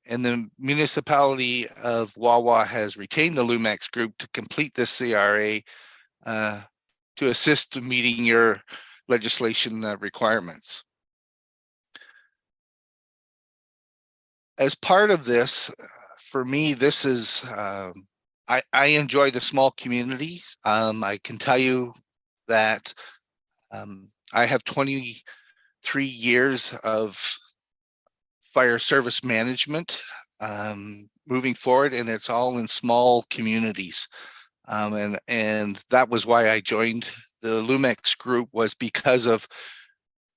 And the municipality of Wawa has retained the Lumex Group to complete this CRA to assist in meeting your legislation requirements. As part of this, for me, this is, I enjoy the small community. I can tell you that I have 23 years of fire service management moving forward, and it's all in small communities. And that was why I joined the Lumex Group, was because of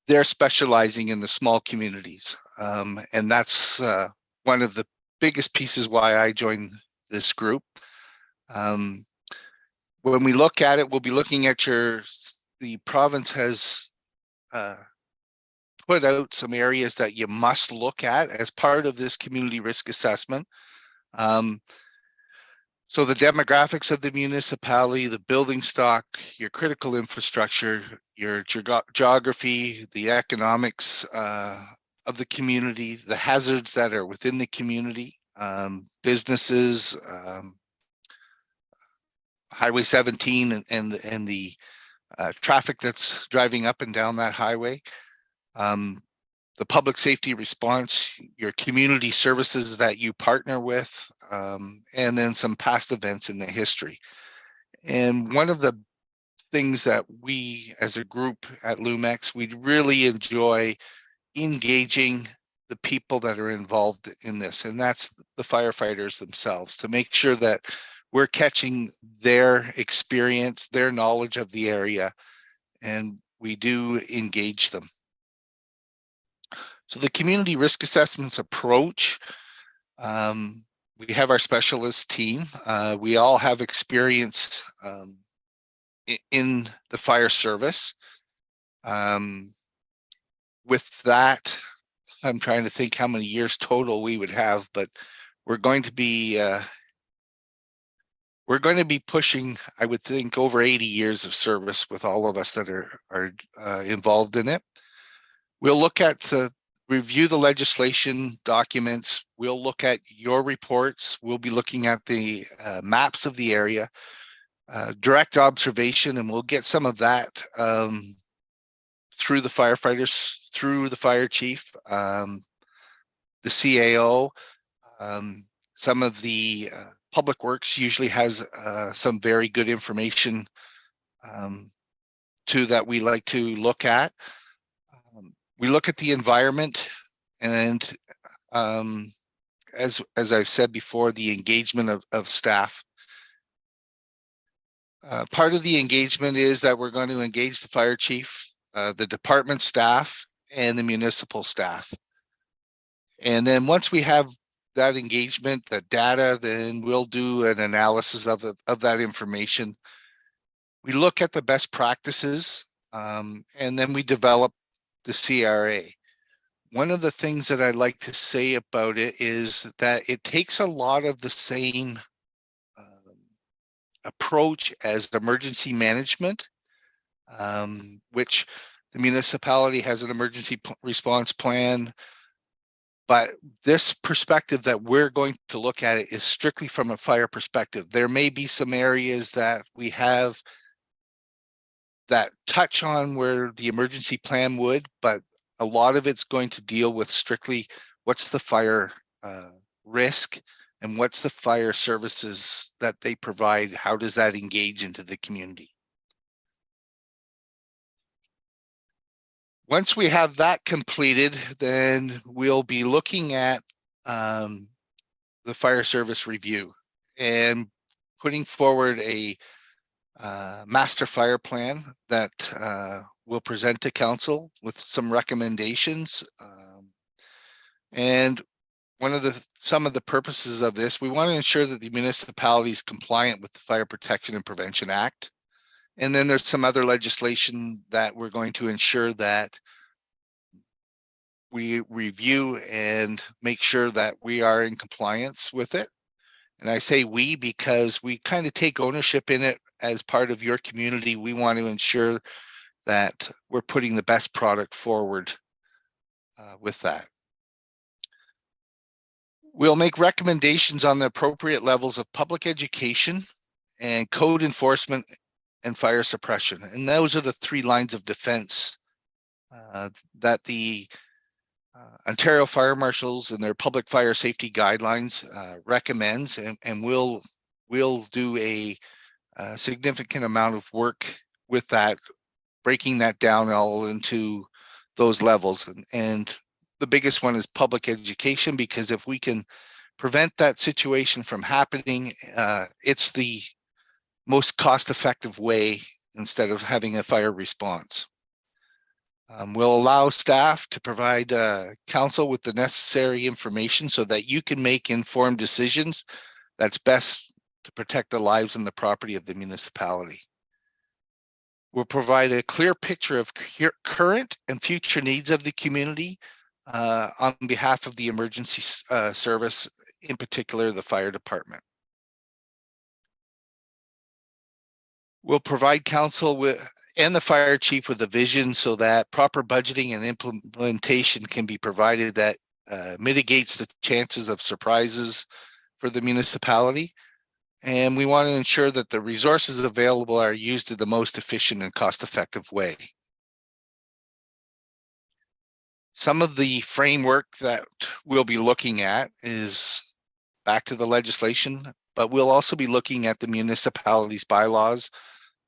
their specializing in the small communities. And that's one of the biggest pieces why I joined this group. When we look at it, we'll be looking at the province has put out some areas that you must look at as part of this community risk assessment. So the demographics of the municipality, the building stock, your critical infrastructure, your geography, the economics of the community, the hazards that are within the community, businesses, Highway 17 and the traffic that's driving up and down that highway, the public safety response, your community services that you partner with, and then some past events in the history. And one of the things that we as a group at Lumex, we really enjoy engaging the people that are involved in this, and that's the firefighters themselves, to make sure that we're catching their experience, their knowledge of the area, and we do engage them. So the community risk assessments approach, we have our specialist team. We all have experience in the fire service. With that, I'm trying to think how many years total we would have, but we're going to be pushing, I would think, over 80 years of service with all of us that are involved in it. We'll look at review the legislation documents. We'll look at your reports. We'll be looking at the maps of the area, direct observation, and we'll get some of that through the firefighters, through the fire chief, the CAO. Some of the public works usually has some very good information too that we like to look at. We look at the environment, and as I've said before, the engagement of staff. Part of the engagement is that we're going to engage the fire chief, the department staff, and the municipal staff. And then once we have that engagement, that data, then we'll do an analysis of that information. We look at the best practices, and then we develop the CRA. One of the things that I like to say about it is that it takes a lot of the same approach as emergency management, which the municipality has an emergency response plan. But this perspective that we're going to look at it is strictly from a fire perspective. There may be some areas that we have that touch on where the emergency plan would, but a lot of it's going to deal with strictly what's the fire risk and what's the fire services that they provide. How does that engage into the community? Once we have that completed, then we'll be looking at the fire service review and putting forward a master fire plan that we'll present to council with some recommendations. And some of the purposes of this, we want to ensure that the municipality is compliant with the Fire Protection and Prevention Act. And then there's some other legislation that we're going to ensure that we review and make sure that we are in compliance with it. And I say we because we kind of take ownership in it as part of your community. We want to ensure that we're putting the best product forward with that. We'll make recommendations on the appropriate levels of public education and code enforcement and fire suppression. And those are the 3 lines of defense that the Ontario Fire Marshals and their public fire safety guidelines recommends, and we'll do a significant amount of work with that, breaking that down all into those levels. And the biggest one is public education, because if we can prevent that situation from happening, it's the most cost-effective way instead of having a fire response. We'll allow staff to provide council with the necessary information so that you can make informed decisions that's best to protect the lives and the property of the municipality. We'll provide a clear picture of current and future needs of the community on behalf of the emergency service, in particular the fire department. We'll provide council with and the fire chief with a vision so that proper budgeting and implementation can be provided that mitigates the chances of surprises for the municipality. And we want to ensure that the resources available are used in the most efficient and cost-effective way. Some of the framework that we'll be looking at is back to the legislation, but we'll also be looking at the municipality's bylaws,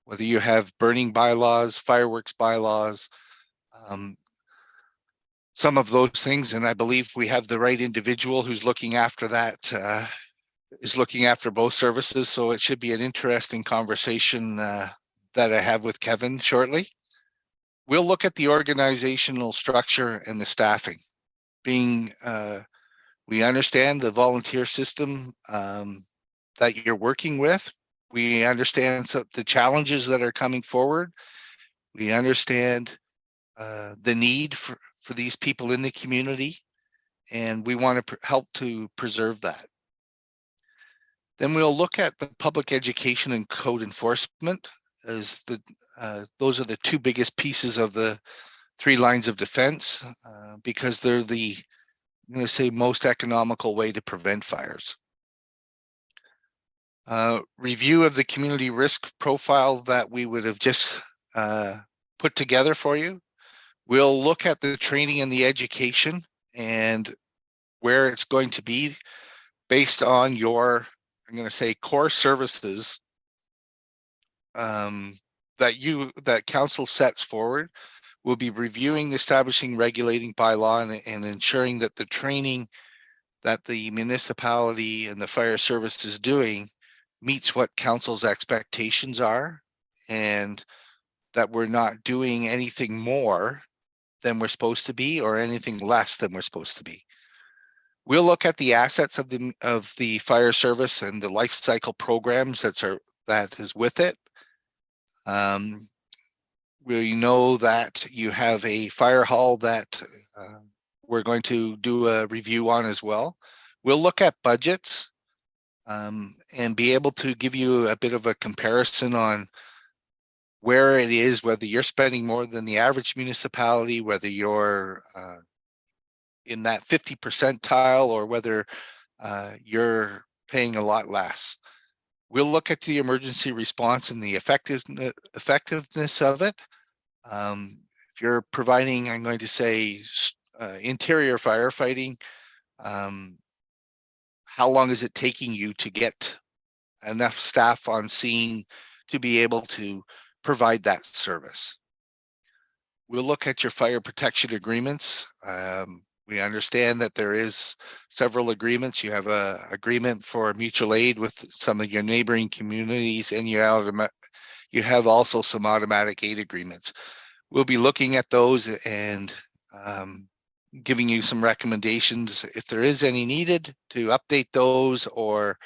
whether you have burning bylaws, fireworks bylaws, some of those things. And I believe we have the right individual who's looking after that, is looking after both services. So it should be an interesting conversation that I have with Kevin shortly. We'll look at the organizational structure and the staffing. Being, we understand the volunteer system that you're working with. We understand the challenges that are coming forward. We understand the need for these people in the community, and we want to help to preserve that. Then we'll look at the public education and code enforcement as those are the two biggest pieces of the 3 lines of defense because they're the, I'm going to say, most economical way to prevent fires. Review of the community risk profile that we would have just put together for you. We'll look at the training and the education and where it's going to be based on your, I'm going to say, core services that council sets forward. We'll be reviewing, establishing, regulating bylaw and ensuring that the training that the municipality and the fire service is doing meets what council's expectations are, and that we're not doing anything more than we're supposed to be or anything less than we're supposed to be. We'll look at the assets of the fire service and the life cycle programs that is with it. We know that you have a fire hall that we're going to do a review on as well. We'll look at budgets and be able to give you a bit of a comparison on where it is, whether you're spending more than the average municipality, whether you're in that 50 percentile or whether you're paying a lot less. We'll look at the emergency response and the effectiveness of it. If you're providing, I'm going to say, interior firefighting, how long is it taking you to get enough staff on scene to be able to provide that service? We'll look at your fire protection agreements. We understand that there is several agreements. You have a agreement for mutual aid with some of your neighboring communities, and you have also some automatic aid agreements. We'll be looking at those and giving you some recommendations if there is any needed to update those or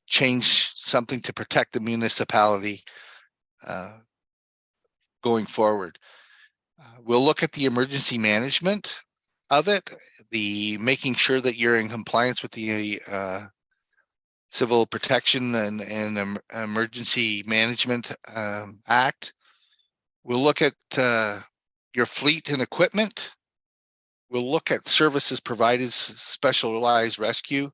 change something to protect the municipality going forward. We'll look at the emergency management of it, the making sure that you're in compliance with the Civil Protection and Emergency Management Act. We'll look at your fleet and equipment. We'll look at services provided, specialized rescue.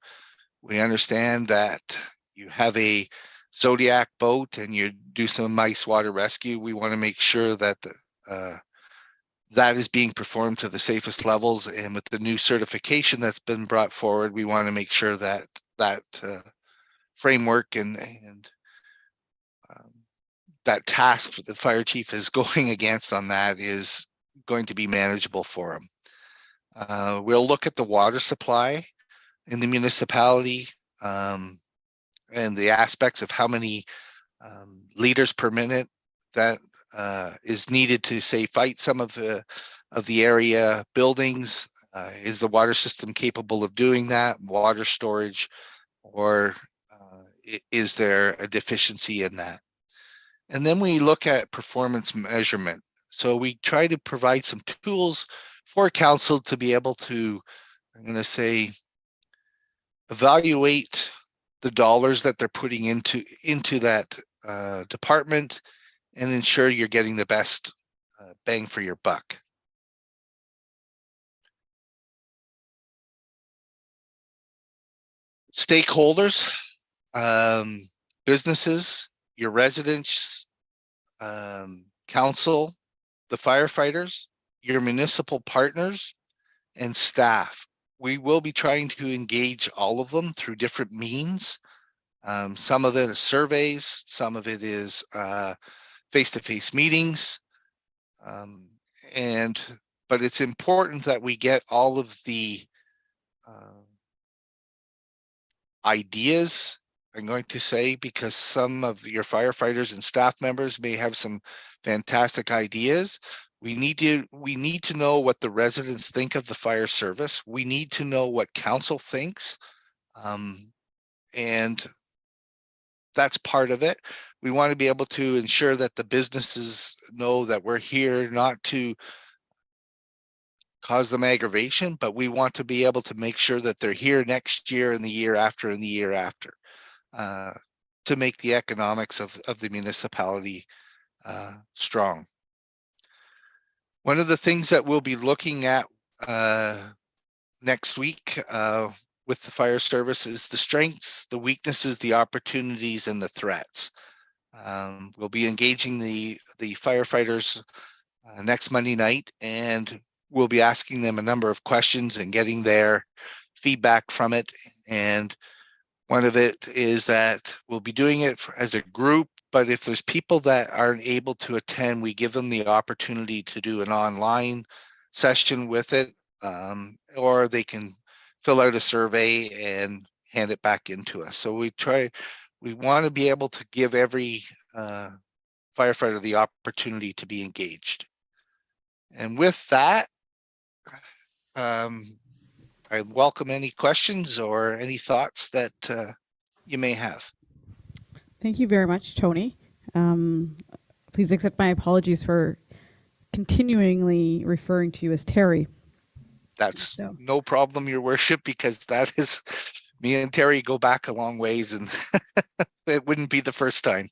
We understand that you have a Zodiac boat and you do some ice water rescue. We want to make sure that that is being performed to the safest levels, and with the new certification that's been brought forward, we want to make sure that that framework and that task the fire chief is going against on that is going to be manageable for him. We'll look at the water supply in the municipality and the aspects of how many liters per minute that is needed to, say, fight some of the area buildings. Is the water system capable of doing that? Water storage, or is there a deficiency in that? And then we look at performance measurement. So we try to provide some tools for council to be able to, I'm going to say, evaluate the dollars that they're putting into that department and ensure you're getting the best bang for your buck. Stakeholders, businesses, your residents, council, the firefighters, your municipal partners, and staff. We will be trying to engage all of them through different means. Some of it is surveys, some of it is face-to-face meetings. But it's important that we get all of the ideas, I'm going to say, because some of your firefighters and staff members may have some fantastic ideas. We need to know what the residents think of the fire service. We need to know what council thinks. And that's part of it. We want to be able to ensure that the businesses know that we're here not to cause them aggravation, but we want to be able to make sure that they're here next year and the year after and the year after, to make the economics of the municipality strong. One of the things that we'll be looking at next week with the fire service is the strengths, the weaknesses, the opportunities, and the threats. We'll be engaging the firefighters next Monday night, and we'll be asking them a number of questions and getting their feedback from it. And one of it is that we'll be doing it as a group, but if there's people that aren't able to attend, we give them the opportunity to do an online session with it, or they can fill out a survey and hand it back into us. So we want to be able to give every firefighter the opportunity to be engaged. And with that, I welcome any questions or any thoughts that you may have. Thank you very much, Tony. Please accept my apologies for continually referring to you as Terry. That's no problem, Your Worship, because that is, me and Terry go back a long ways, and it wouldn't be the first time.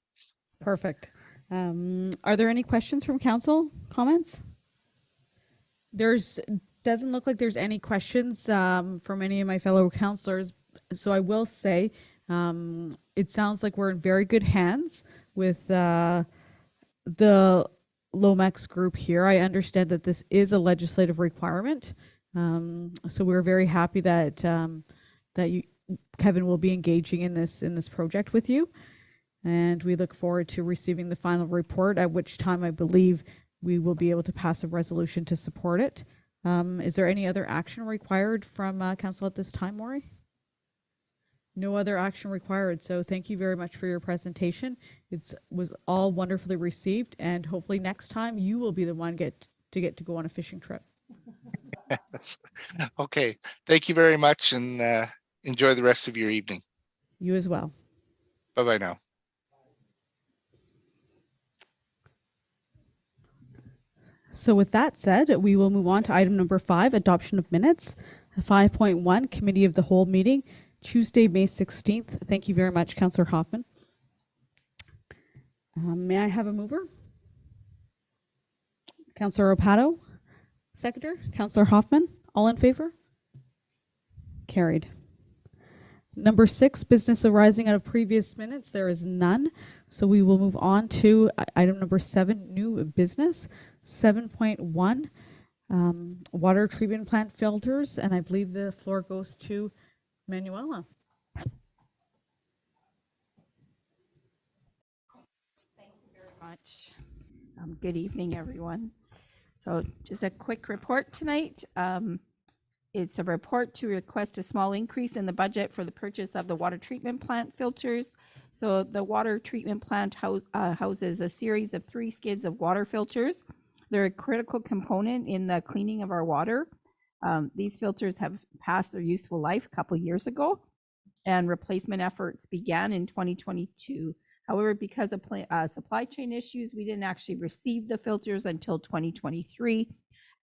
Perfect. Are there any questions from council? Comments? Doesn't look like there's any questions from any of my fellow councillors. So I will say it sounds like we're in very good hands with the Lomex group here. I understand that this is a legislative requirement. So we're very happy that Kevin will be engaging in this project with you. And we look forward to receiving the final report, at which time I believe we will be able to pass a resolution to support it. Is there any other action required from council at this time, Maury? No other action required. So thank you very much for your presentation. It was all wonderfully received, and hopefully next time you will be the one get to go on a fishing trip. Okay. Thank you very much, and enjoy the rest of your evening. You as well. Bye-bye now. So with that said, we will move on to item number 5, adoption of minutes. 5.1, committee of the whole meeting, Tuesday, May 16th. Thank you very much, Councillor Hoffman. May I have a mover? Councillor Opato, seconder. Councillor Hoffman, all in favor? Carried. Number 6, business arising out of previous minutes. There is none. So we will move on to item number 7, new business. 7.1, water treatment plant filters. And I believe the floor goes to Manuela. Thank you very much. Good evening, everyone. So just a quick report tonight. It's a report to request a small increase in the budget for the purchase of the water treatment plant filters. So the water treatment plant houses a series of 3 skids of water filters. They're a critical component in the cleaning of our water. These filters have passed their useful life a couple years ago, and replacement efforts began in 2022. However, because of supply chain issues, we didn't actually receive the filters until 2023,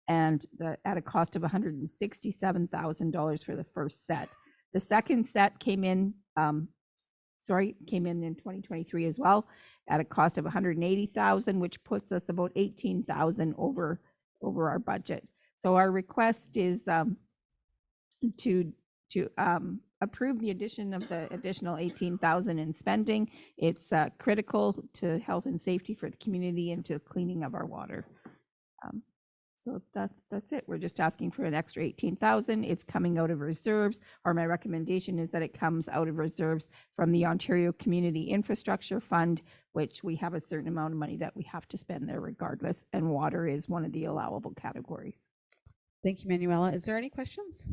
and at a cost of $167,000 for the first set. The second set came in in 2023 as well, at a cost of 180,000, which puts us about 18,000 over our budget. So our request is to approve the addition of the additional 18,000 in spending. It's critical to health and safety for the community and to cleaning of our water. So that's it. We're just asking for an extra 18,000. It's coming out of reserves, or my recommendation is that it comes out of reserves from the Ontario Community Infrastructure Fund, which we have a certain amount of money that we have to spend there regardless, and water is one of the allowable categories. Thank you, Manuela. Is there any questions?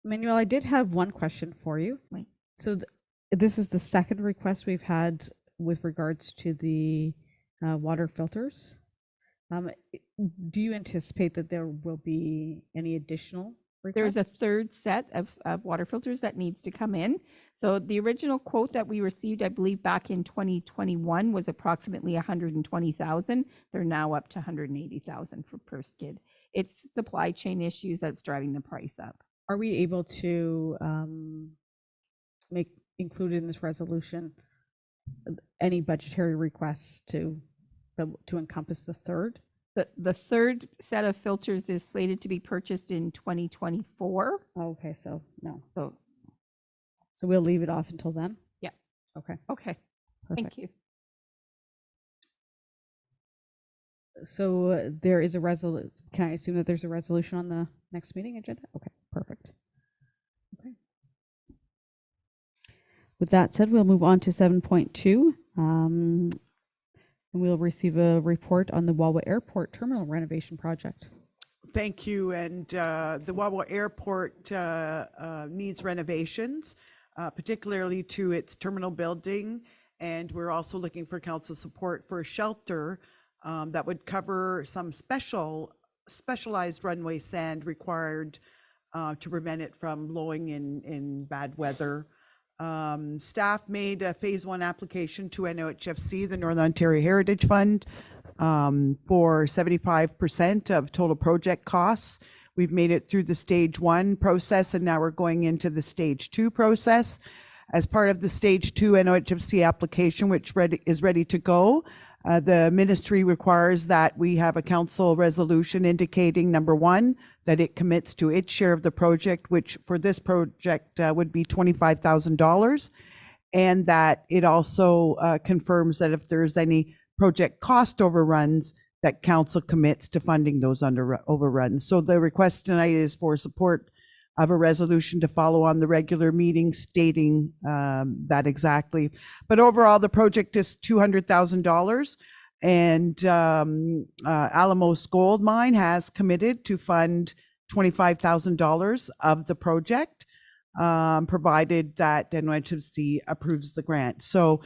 Manuela, I did have one question for you. Right. So this is the second request we've had with regards to the water filters. Do you anticipate that there will be any additional requests? There's a third set of water filters that needs to come in. So the original quote that we received, I believe back in 2021, was approximately 120,000. They're now up to 180,000 for per skid. It's supply chain issues that's driving the price up. Are we able to include in this resolution any budgetary requests to encompass the third? The third set of filters is slated to be purchased in 2024. Okay, so no. So we'll leave it off until then? Yeah. Okay. Okay. Perfect. Thank you. So there is a resolution. Can I assume that there's a resolution on the next meeting agenda? Okay, perfect. Okay. With that said, we'll move on to 7.2. And we'll receive a report on the Wawa Airport Terminal renovation project. Thank you. And the Wawa Airport needs renovations, particularly to its terminal building. And we're also looking for council support for a shelter that would cover some specialized runway sand required to prevent it from blowing in bad weather. Staff made a phase 1 application to NOHFC, the Northern Ontario Heritage Fund, for 75% of total project costs. We've made it through the stage 1 process, and now we're going into the stage 2 process. As part of the stage 2 NOHFC application, which is ready to go, the ministry requires that we have a council resolution indicating, number 1, that it commits to its share of the project, which for this project would be $25,000, and that it also confirms that if there's any project cost overruns, that council commits to funding those overruns. So the request tonight is for support of a resolution to follow on the regular meeting stating that exactly. But overall, the project is $200,000, and Alamos Gold Mine has committed to fund $25,000 of the project, provided that NOHFC approves the grant. So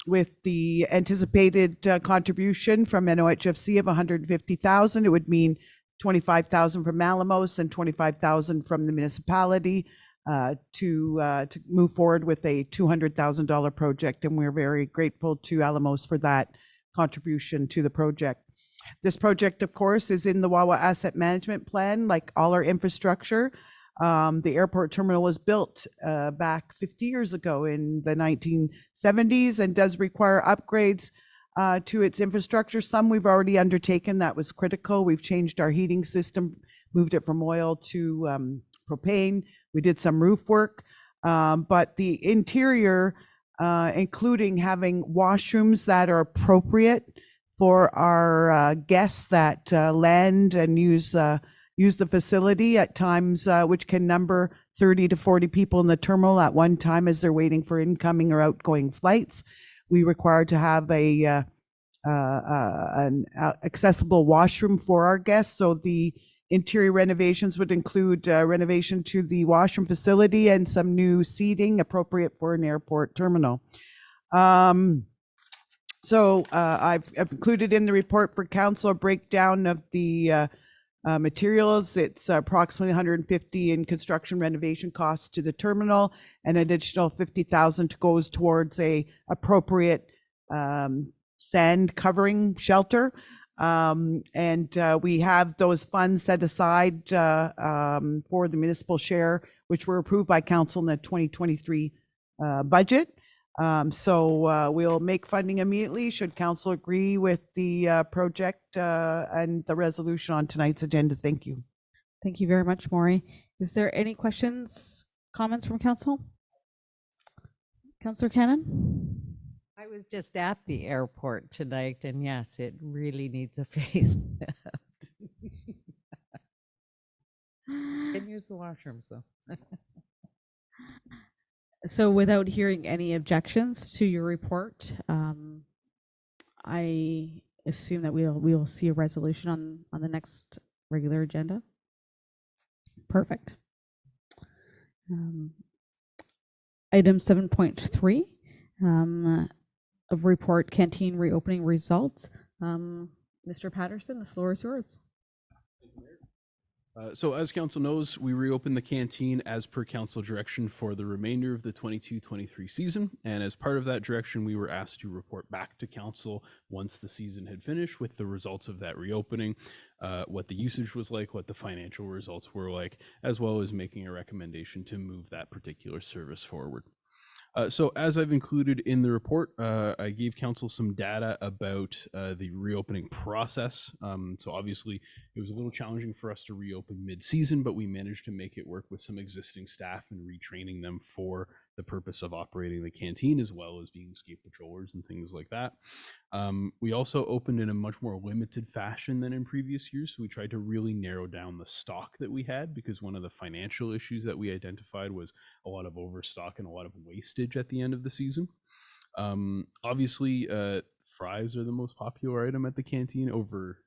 with the anticipated contribution from NOHFC of $150,000, it would mean $25,000 from Alamos and $25,000 from the municipality to move forward with a $200,000 project, and we're very grateful to Alamos for that contribution to the project. This project, of course, is in the Wawa Asset Management Plan, like all our infrastructure. The airport terminal was built back 50 years ago in the 1970s and does require upgrades to its infrastructure. Some we've already undertaken. That was critical. We've changed our heating system, moved it from oil to propane. We did some roof work, but the interior, including having washrooms that are appropriate for our guests that land and use the facility at times, which can number 30 to 40 people in the terminal at one time as they're waiting for incoming or outgoing flights. We require to have an accessible washroom for our guests. So the interior renovations would include renovation to the washroom facility and some new seating appropriate for an airport terminal. So I've included in the report for council a breakdown of the materials. It's approximately $150 in construction renovation costs to the terminal, and an additional $50,000 goes towards a appropriate sand covering shelter. And we have those funds set aside for the municipal share which were approved by council in the 2023 budget. So we'll make funding immediately should council agree with the project and the resolution on tonight's agenda. Thank you. Thank you very much, Maury. Is there any questions, comments from council? Councillor Cannon? I was just at the airport tonight, and yes, it really needs a facelift. Can use the washrooms though. So without hearing any objections to your report, I assume that we will see a resolution on the next regular agenda. Perfect. Item 7.3, a report canteen reopening results. Mr. Patterson, the floor is yours. So as council knows, we reopened the canteen as per council direction for the remainder of the 22-23 season. And as part of that direction, we were asked to report back to council once the season had finished with the results of that reopening, what the usage was like, what the financial results were like, as well as making a recommendation to move that particular service forward. So as I've included in the report, I gave council some data about the reopening process. So obviously it was a little challenging for us to reopen mid-season, but we managed to make it work with some existing staff and retraining them for the purpose of operating the canteen, as well as being escape patrollers and things like that. We also opened in a much more limited fashion than in previous years. So we tried to really narrow down the stock that we had, because one of the financial issues that we identified was a lot of overstock and a lot of wastage at the end of the season. Obviously, fries are the most popular item at the canteen over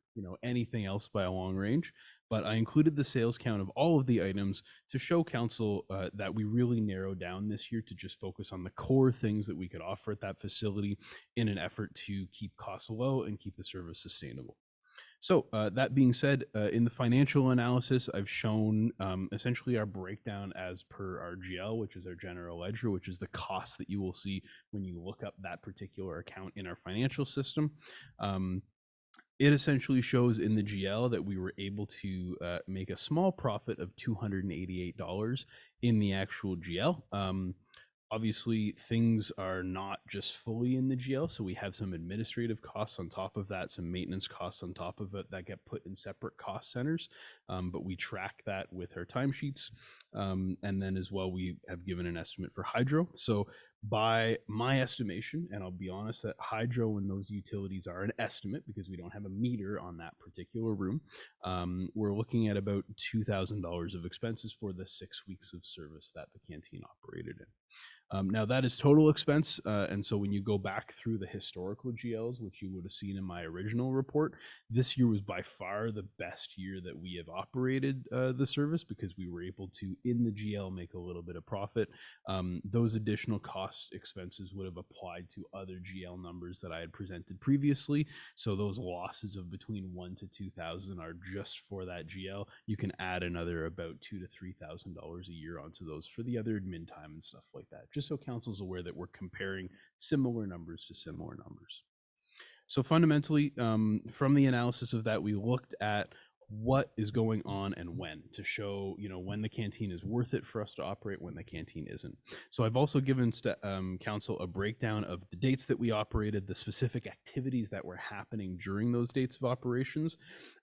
anything else by a long range. But I included the sales count of all of the items to show council that we really narrowed down this year to just focus on the core things that we could offer at that facility in an effort to keep costs low and keep the service sustainable. So that being said, in the financial analysis, I've shown essentially our breakdown as per our GL, which is our general ledger, which is the cost that you will see when you look up that particular account in our financial system. It essentially shows in the GL that we were able to make a small profit of $288 in the actual GL. Obviously, things are not just fully in the GL, so we have some administrative costs on top of that, some maintenance costs on top of it that get put in separate cost centers, but we track that with our timesheets. And then as well, we have given an estimate for hydro. So by my estimation, and I'll be honest that hydro and those utilities are an estimate because we don't have a meter on that particular room, we're looking at about $2,000 of expenses for the 6 weeks of service that the canteen operated in. Now that is total expense, and so when you go back through the historical GLs, which you would have seen in my original report, this year was by far the best year that we have operated the service, because we were able to, in the GL, make a little bit of profit. Those additional cost expenses would have applied to other GL numbers that I had presented previously, so those losses of between $1,000 to $2,000 are just for that GL. You can add another about $2,000 to $3,000 a year onto those for the other admin time and stuff like that, just so council's aware that we're comparing similar numbers to similar numbers. So fundamentally, from the analysis of that, we looked at what is going on and when, to show when the canteen is worth it for us to operate, when the canteen isn't. So I've also given council a breakdown of the dates that we operated, the specific activities that were happening during those dates of operations,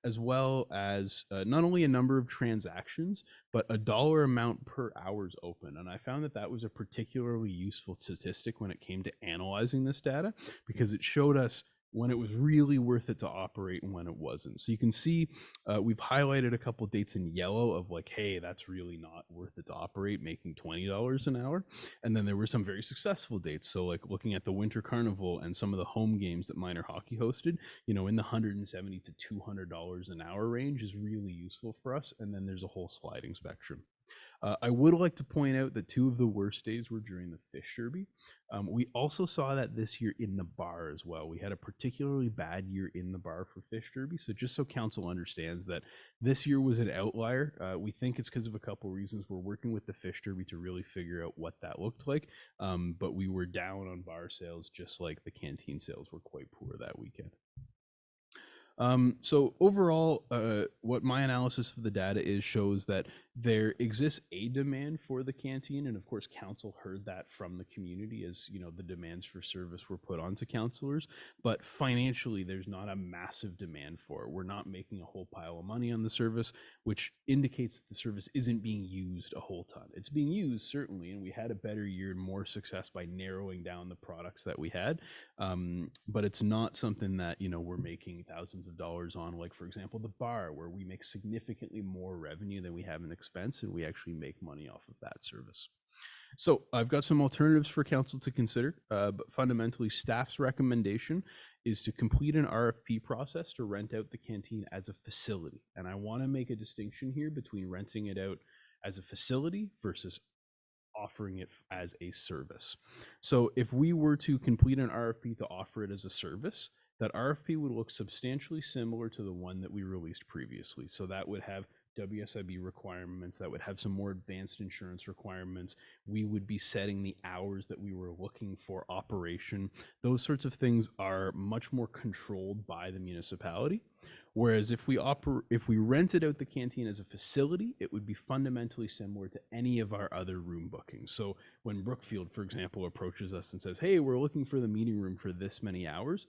as well as not only a number of transactions, but a dollar amount per hours open. And I found that that was a particularly useful statistic when it came to analyzing this data, because it showed us when it was really worth it to operate and when it wasn't. So you can see we've highlighted a couple dates in yellow of like, hey, that's really not worth it to operate, making $20 an hour. And then there were some very successful dates. So like looking at the Winter Carnival and some of the home games that Minor Hockey hosted, in the $170 to $200 an hour range is really useful for us. And then there's a whole sliding spectrum. I would like to point out that 2 of the worst days were during the Fish Derby. We also saw that this year in the bar as well. We had a particularly bad year in the bar for Fish Derby. So just so council understands that this year was an outlier. We think it's because of a couple reasons. We're working with the Fish Derby to really figure out what that looked like. But we were down on bar sales, just like the canteen sales were quite poor that weekend. So overall, what my analysis of the data is shows that there exists a demand for the canteen, and of course, council heard that from the community as the demands for service were put onto councilors. But financially, there's not a massive demand for it. We're not making a whole pile of money on the service, which indicates that the service isn't being used a whole ton. It's being used certainly, and we had a better year and more success by narrowing down the products that we had. But it's not something that we're making thousands of dollars on, like for example the bar, where we make significantly more revenue than we have in expense, and we actually make money off of that service. So I've got some alternatives for council to consider, but fundamentally staff's recommendation is to complete an RFP process to rent out the canteen as a facility. And I want to make a distinction here between renting it out as a facility versus offering it as a service. So if we were to complete an RFP to offer it as a service, that RFP would look substantially similar to the one that we released previously. So that would have WSIB requirements, that would have some more advanced insurance requirements. We would be setting the hours that we were looking for operation. Those sorts of things are much more controlled by the municipality. Whereas if we rented out the canteen as a facility, it would be fundamentally similar to any of our other room bookings. So when Brookfield, for example, approaches us and says, hey, we're looking for the meeting room for this many hours,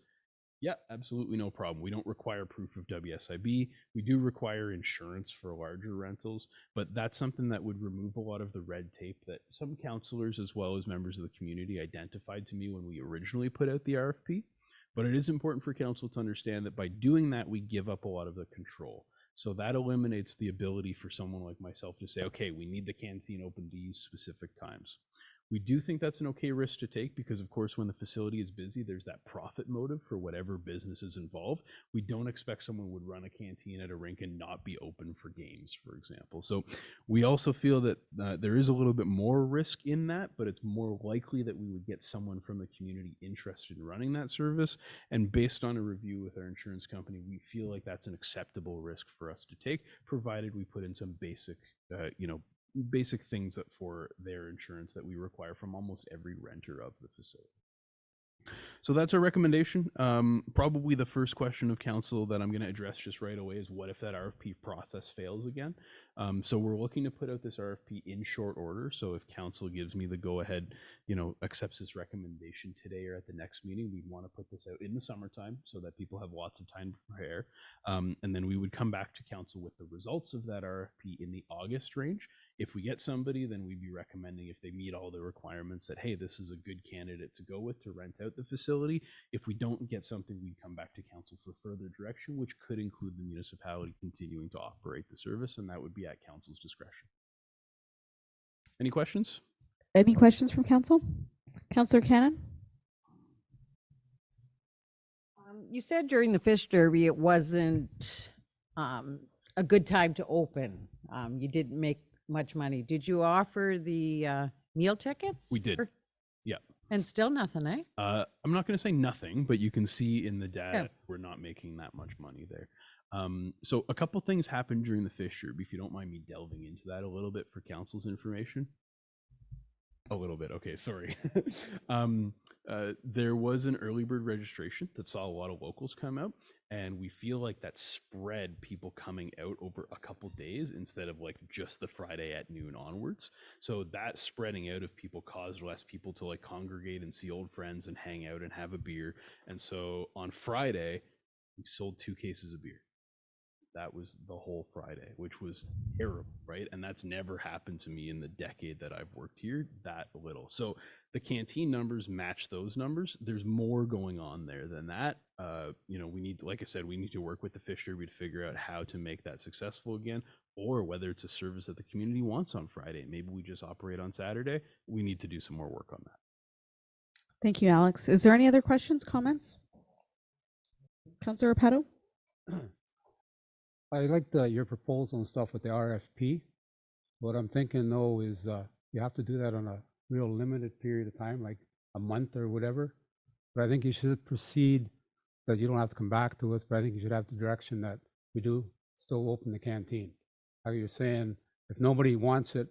yeah, absolutely no problem. We don't require proof of WSIB. We do require insurance for larger rentals, but that's something that would remove a lot of the red tape that some councillors as well as members of the community identified to me when we originally put out the RFP. But it is important for council to understand that by doing that, we give up a lot of the control. So that eliminates the ability for someone like myself to say, okay, we need the canteen open these specific times. We do think that's an okay risk to take because, of course, when the facility is busy, there's that profit motive for whatever business is involved. We don't expect someone would run a canteen at a rink and not be open for games, for example. So we also feel that there is a little bit more risk in that, but it's more likely that we would get someone from the community interested in running that service. And based on a review with our insurance company, we feel like that's an acceptable risk for us to take, provided we put in some basic, basic things that for their insurance that we require from almost every renter of the facility. So that's our recommendation. Probably the first question of council that I'm going to address just right away is what if that RFP process fails again? So we're looking to put out this RFP in short order. So if council gives me the go ahead, accepts this recommendation today or at the next meeting, we'd want to put this out in the summertime so that people have lots of time to prepare. And then we would come back to council with the results of that RFP in the August range. If we get somebody, then we'd be recommending, if they meet all the requirements, that, hey, this is a good candidate to go with to rent out the facility. If we don't get something, we'd come back to council for further direction, which could include the municipality continuing to operate the service, and that would be at council's discretion. Any questions? Any questions from council? Councillor Cannon? You said during the Fish Derby it wasn't a good time to open. You didn't make much money. Did you offer the meal tickets? We did. Yeah. And still nothing, eh? I'm not going to say nothing, but you can see in the data we're not making that much money there. So a couple things happened during the Fish Derby, if you don't mind me delving into that a little bit for council's information. A little bit, okay, sorry. There was an early bird registration that saw a lot of locals come out, and we feel like that spread people coming out over a couple days instead of like just the Friday at noon onwards. So that spreading out of people caused less people to like congregate and see old friends and hang out and have a beer. And so on Friday, we sold 2 cases of beer. That was the whole Friday, which was terrible, right? And that's never happened to me in the decade that I've worked here, that little. So the canteen numbers match those numbers. There's more going on there than that. We need, like I said, we need to work with the Fish Derby to figure out how to make that successful again, or whether it's a service that the community wants on Friday. Maybe we just operate on Saturday. We need to do some more work on that. Thank you, Alex. Is there any other questions, comments? Councillor Rapato? I like your proposal and stuff with the RFP. What I'm thinking though is you have to do that on a real limited period of time, like a month or whatever. But I think you should proceed that you don't have to come back to us, but I think you should have the direction that we do still open the canteen. How you're saying, if nobody wants it,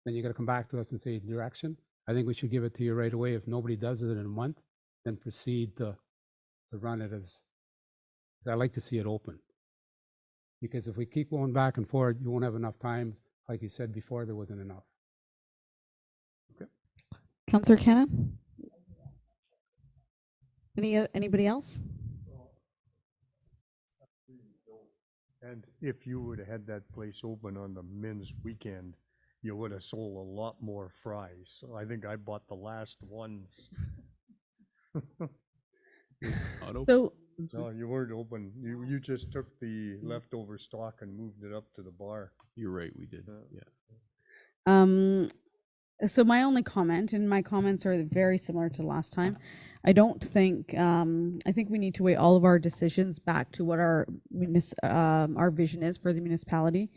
then you got to come back to us and say direction. I think we should give it to you right away. If nobody does it in a month, then proceed to run it as because I like to see it open. Because if we keep going back and forth, you won't have enough time. Like you said before, there wasn't enough. Councillor Cannon? Anybody else? And if you would have had that place open on the men's weekend, you would have sold a lot more fries. So I think I bought the last ones. Not open. So, No, you weren't open. You just took the leftover stock and moved it up to the bar. You're right, we did. Yeah. Yeah. so my only comment, and my comments are very similar to last time. I don't think, I think we need to weigh all of our decisions back to what our vision is for the municipality,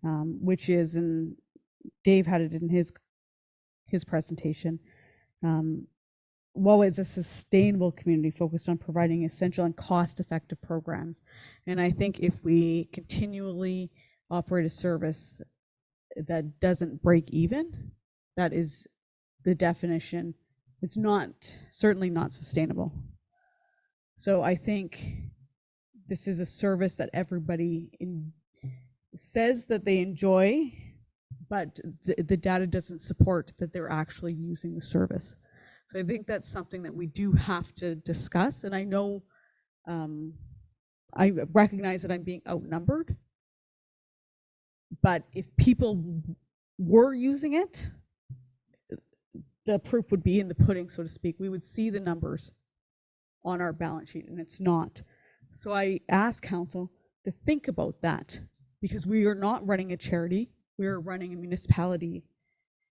which is, and Dave had it in his presentation, WOA is a sustainable community focused on providing essential and cost-effective programs. And I think if we continually operate a service that doesn't break even, that is the definition. It's certainly not sustainable. So I think this is a service that everybody says that they enjoy, but the data doesn't support that they're actually using the service. So I think that's something that we do have to discuss. And I know, I recognize that I'm being outnumbered, but if people were using it, the proof would be in the pudding, so to speak. We would see the numbers on our balance sheet, and it's not. So I ask council to think about that, because we are not running a charity, we are running a municipality,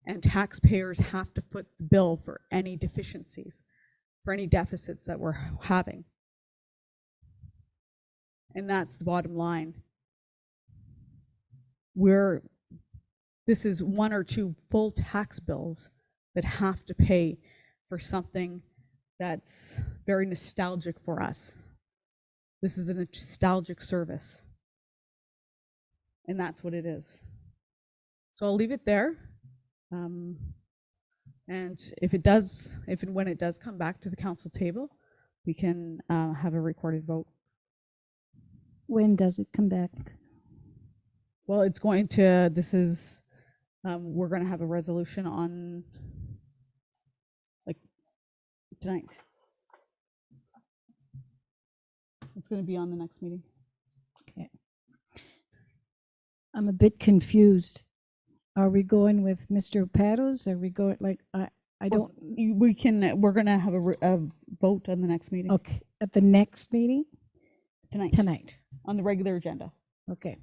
and taxpayers have to foot the bill for any deficiencies, for any deficits that we're having. And that's the bottom line. This is 1 or 2 full tax bills that have to pay for something that's very nostalgic for us. This is a nostalgic service. And that's what it is. So I'll leave it there. And if and when it does come back to the council table, we can have a recorded vote. When does it come back? Well, we're going to have a resolution on tonight. It's going to be on the next meeting. Okay. I'm a bit confused. Are we going with Mr. Patos? Are we going, We're going to have a vote on the next meeting. Okay, at the next meeting? Tonight. On the regular agenda. Okay.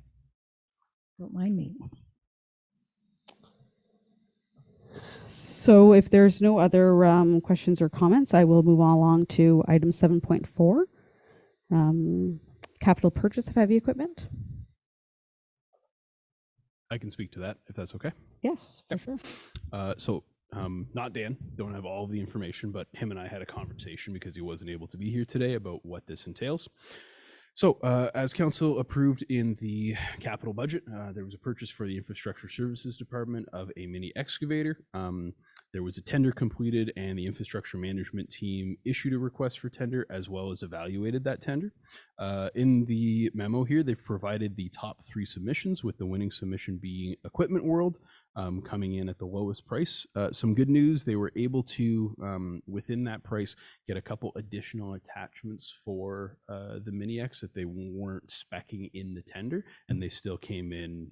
Don't mind me. So if there's no other questions or comments, I will move along to item 7.4, capital purchase of heavy equipment. I can speak to that if that's okay. Yes, for sure. Not Dan, don't have all of the information, but him and I had a conversation because he wasn't able to be here today about what this entails. So as council approved in the capital budget, there was a purchase for the Infrastructure Services Department of a mini excavator. There was a tender completed and the infrastructure management team issued a request for tender as well as evaluated that tender. In the memo here, they've provided the top 3 submissions, with the winning submission being Equipment World, coming in at the lowest price. Some good news, they were able to, within that price, get a couple additional attachments for the Mini X that they weren't speccing in the tender, and they still came in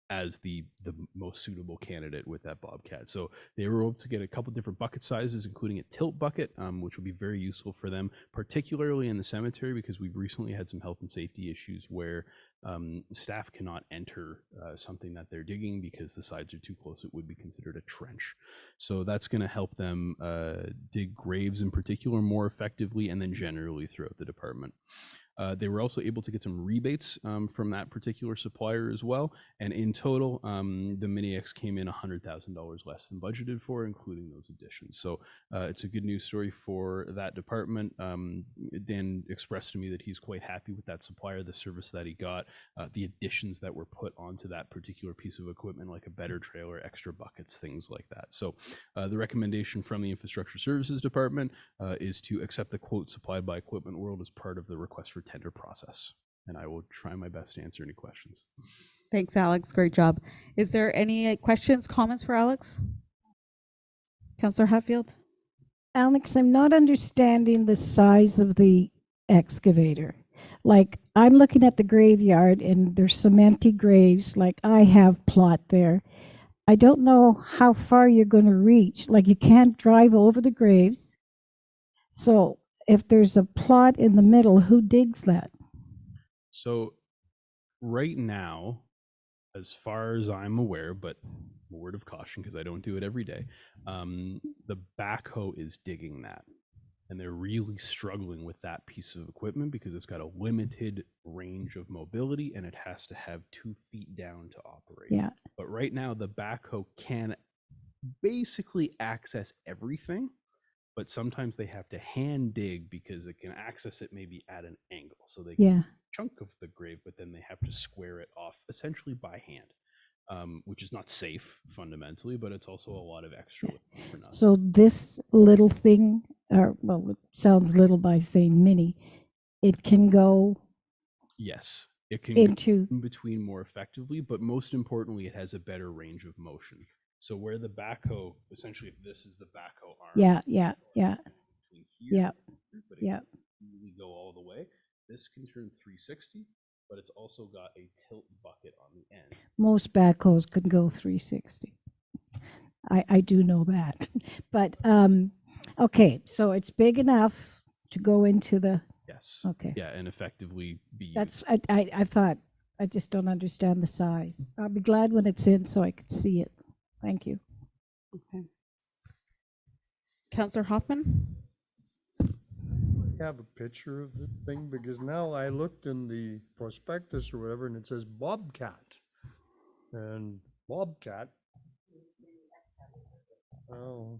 as the most suitable candidate with that Bobcat. So they were able to get a couple different bucket sizes, including a tilt bucket, which will be very useful for them, particularly in the cemetery, because we've recently had some health and safety issues where staff cannot enter something that they're digging because the sides are too close. It would be considered a trench. So that's going to help them dig graves in particular more effectively, and then generally throughout the department. They were also able to get some rebates from that particular supplier as well. And in total, the Mini X came in $100,000 less than budgeted for, including those additions. So it's a good news story for that department. Dan expressed to me that he's quite happy with that supplier, the service that he got, the additions that were put onto that particular piece of equipment, like a better trailer, extra buckets, things like that. So the recommendation from the Infrastructure Services Department is to accept the quote supplied by Equipment World as part of the request for tender process. And I will try my best to answer any questions. Thanks, Alex. Great job. Is there any questions, comments for Alex? Councillor Hatfield? Alex, I'm not understanding the size of the excavator. Like, I'm looking at the graveyard and there's some empty graves, like I have plot there. I don't know how far you're going to reach. Like, you can't drive over the graves. So if there's a plot in the middle, who digs that? So right now, as far as I'm aware, but a word of caution because I don't do it every day, the backhoe is digging that. And they're really struggling with that piece of equipment because it's got a limited range of mobility and it has to have 2 feet down to operate. Yeah. But right now, the backhoe can basically access everything, but sometimes they have to hand dig because it can access it maybe at an angle. So they Yeah. can chunk of the grave, but then they have to square it off essentially by hand, which is not safe fundamentally, but it's also a lot of extra labor for nothing. So this little thing, or well, it sounds little by saying mini, it can go Yes, it can go into, in between more effectively, but most importantly, it has a better range of motion. So where the backhoe, essentially, if this is the backhoe arm, yeah, between here yeah, and here, but it yeah. can really go all the way. This can turn 360, but it's also got a tilt bucket on the end. Most backhoes can go 360. I do know that. But, okay, so it's big enough to go into the, Yes. okay. Yeah, and effectively be That's, used. I thought, I just don't understand the size. I'll be glad when it's in so I could see it. Thank you. Okay. Councillor Hoffman? Have a picture of this thing, because now I looked in the prospectus or whatever, and it says Bobcat. And Bobcat. Oh,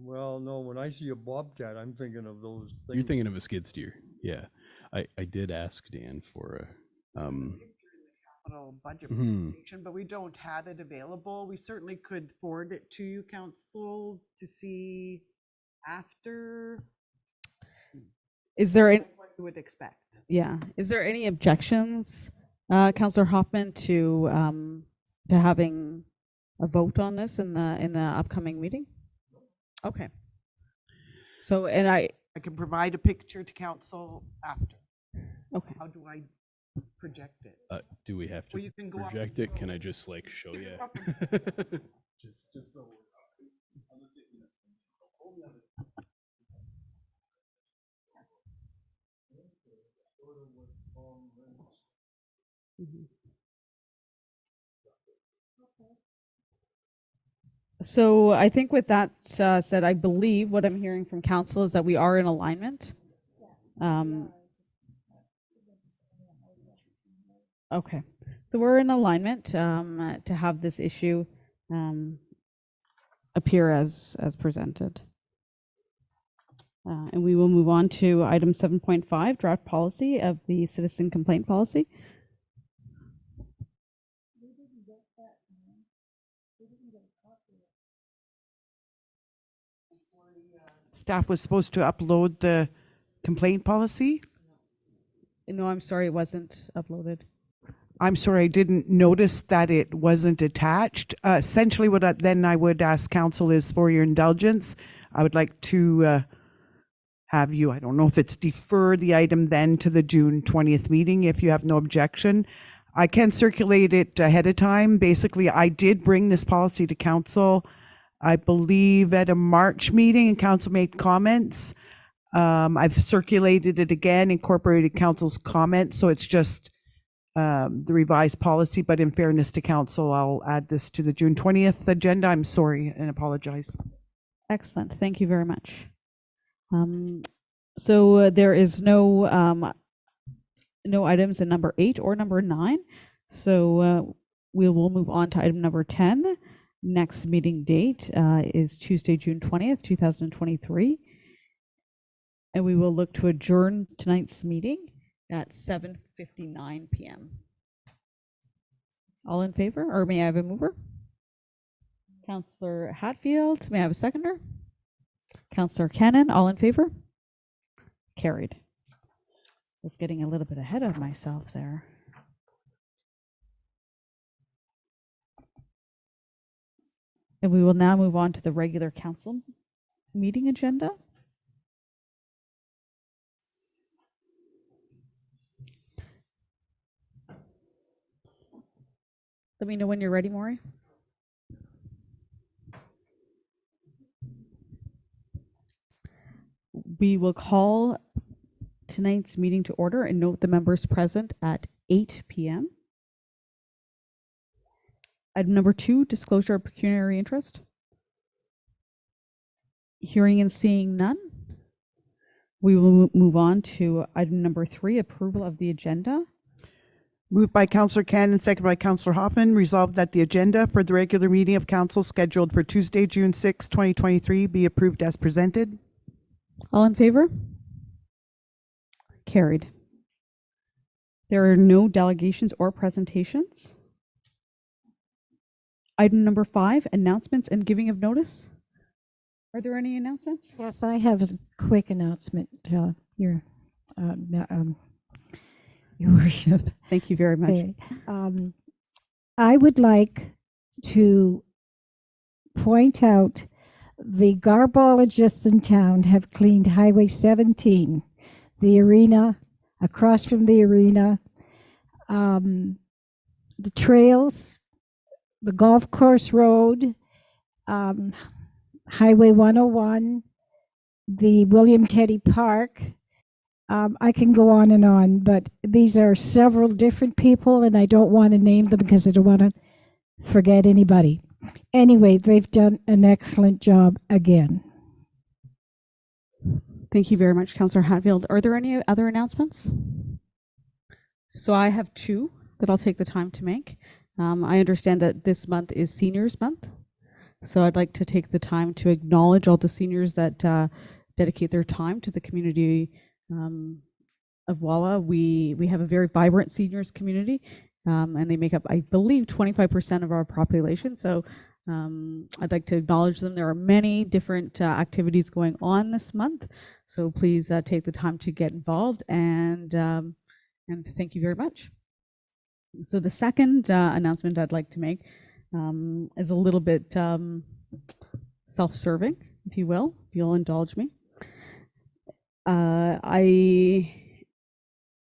well, no, when I see a Bobcat, I'm thinking of those things. You're thinking of a skid steer. Yeah. I did ask Dan for a capital budget Mhm. presentation, but we don't have it available. We certainly could forward it to you, council, to see after Is there any, what you would expect. yeah, is there any objections, Councillor Hoffman, to having a vote on this in the upcoming meeting? Okay. So, and I can provide a picture to council after. Okay. How do I project it? Do we have to Well, you can go up project and it? Can I just like show you? just so. So I think with that said, I believe what I'm hearing from council is that we are in alignment. Okay, so we're in alignment to have this issue appear as presented. And we will move on to item 7.5, draft policy of the citizen complaint policy. Staff was supposed to upload the complaint policy. No, I'm sorry, it wasn't uploaded. I'm sorry, I didn't notice that it wasn't attached. Essentially, what then I would ask council is, for your indulgence, I would like to have you, I don't know if it's defer the item then to the June 20th meeting, if you have no objection. I can circulate it ahead of time. Basically, I did bring this policy to council, I believe at a March meeting, and council made comments. I've circulated it again, incorporated council's comments, so it's just the revised policy, but in fairness to council, I'll add this to the June 20th agenda. I'm sorry and apologize. Excellent, thank you very much. So there is no items in number 8 or number 9. So we will move on to item number 10. Next meeting date is Tuesday, June 20th, 2023. And we will look to adjourn tonight's meeting at 7:59 p.m. All in favor, or may I have a mover? Councillor Hatfield, may I have a seconder? Councillor Cannon, all in favor? Carried. was getting a little bit ahead of myself there. And we will now move on to the regular council meeting agenda. Let me know when you're ready, Maury. We will call tonight's meeting to order and note the members present at 8 p.m. Item number 2, disclosure of pecuniary interest. Hearing and seeing none, we will move on to item number 3, approval of the agenda. Moved by Councillor Cannon, second by Councillor Hoffman, resolved that the agenda for the regular meeting of council scheduled for Tuesday, June 6, 2023 be approved as presented. All in favor? Carried. There are no delegations or presentations. Item number 5, announcements and giving of notice. Are there any announcements? Yes, I have a quick announcement, Your Worship. Thank you very much. Okay. I would like to point out the garbologists in town have cleaned Highway 17, the arena, across from the arena, the trails, the golf course road, Highway 101, the William Teddy Park. I can go on, but these are several different people, and I don't want to name them because I don't want to forget anybody. Anyway, they've done an excellent job again. Thank you very much, Councillor Hatfield. Are there any other announcements? So I have 2 that I'll take the time to make. I understand that this month is Seniors Month, so I'd like to take the time to acknowledge all the seniors that dedicate their time to the community of Wawa. We have a very vibrant seniors community, and they make up, I believe, 25% of our population. So I'd like to acknowledge them. There are many different activities going on this month, so please take the time to get involved, and thank you very much. So the second announcement I'd like to make is a little bit self-serving, if you will, if you'll indulge me.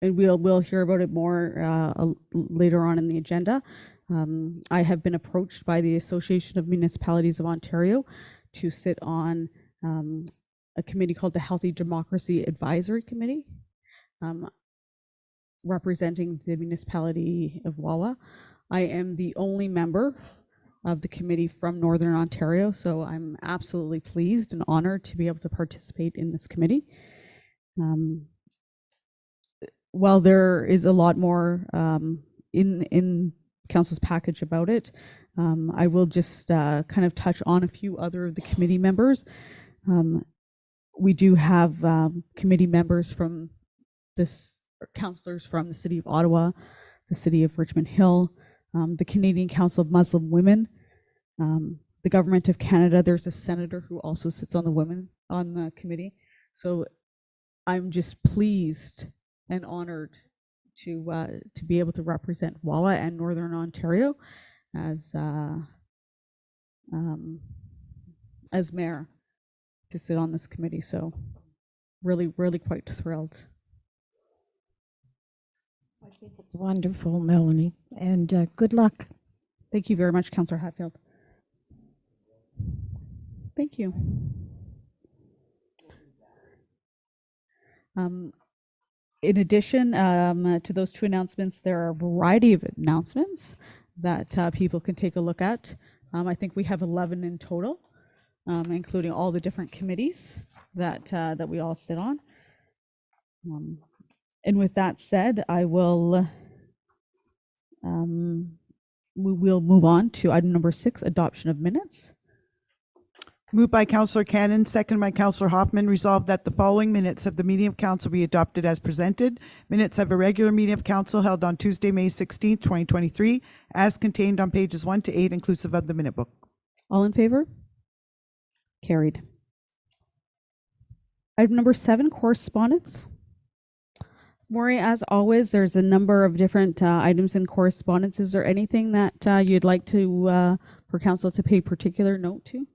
We'll hear about it more later on in the agenda. I have been approached by the Association of Municipalities of Ontario to sit on a committee called the Healthy Democracy Advisory Committee, representing the municipality of Wawa. I am the only member of the committee from Northern Ontario, so I'm absolutely pleased and honored to be able to participate in this committee. While there is a lot more in Council's package about it, I will just kind of touch on a few other of the committee members. We do have committee members from councillors from the City of Ottawa, the City of Richmond Hill, the Canadian Council of Muslim Women, the Government of Canada. There's a senator who also sits on the committee. So I'm just pleased and honored to be able to represent Wawa and Northern Ontario as mayor to sit on this committee. So really, really quite thrilled. I think it's wonderful, Melanie, and good luck. Thank you very much, Councillor Hatfield. Thank you. In addition to those 2 announcements, there are a variety of announcements that people can take a look at. I think we have 11 in total, including all the different committees that we all sit on. And with that said, I will we will move on to item number 6, adoption of minutes. Moved by Councillor Cannon, second by Councillor Hoffman, resolved that the following minutes of the meeting of council be adopted as presented. Minutes of a regular meeting of council held on Tuesday, May 16, 2023, as contained on pages 1 to 8, inclusive of the minute book. All in favor? Carried. Item number 7, correspondence. Maury, as always, there's a number of different items in correspondence. Is there anything that you'd like to for council to pay particular note to?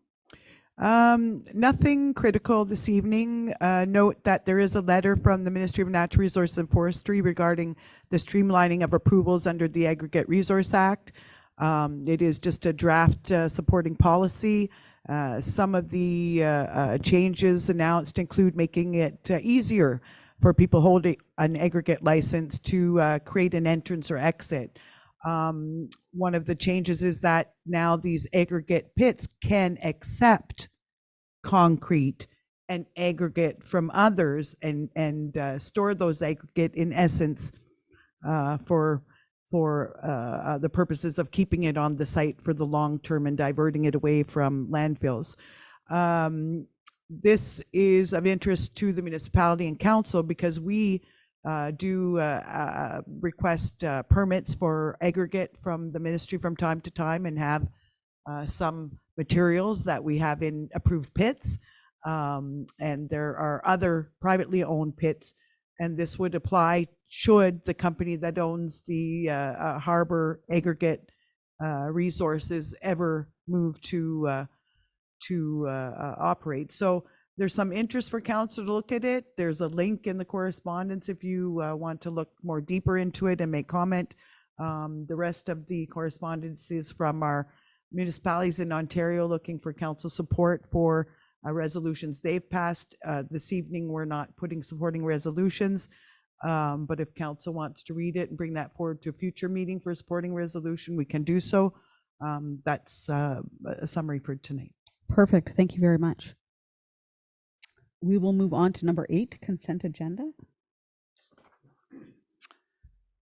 Nothing critical this evening. Note that there is a letter from the Ministry of Natural Resources and Forestry regarding the streamlining of approvals under the Aggregate Resource Act. It is just a draft supporting policy. Some of the changes announced include making it easier for people holding an aggregate license to create an entrance or exit. One of the changes is that now these aggregate pits can accept concrete and aggregate from others and store those aggregate in essence for the purposes of keeping it on the site for the long term and diverting it away from landfills. This is of interest to the municipality and council because we do request permits for aggregate from the ministry from time to time and have some materials that we have in approved pits. And there are other privately owned pits, and this would apply should the company that owns the harbor aggregate resources ever move to operate. So there's some interest for council to look at it. There's a link in the correspondence if you want to look more deeper into it and make comment. The rest of the correspondence is from our municipalities in Ontario looking for council support for resolutions they've passed. This evening, we're not putting supporting resolutions, but if council wants to read it and bring that forward to a future meeting for a supporting resolution, we can do so. That's a summary for tonight. Perfect. Thank you very much. We will move on to number 8, consent agenda.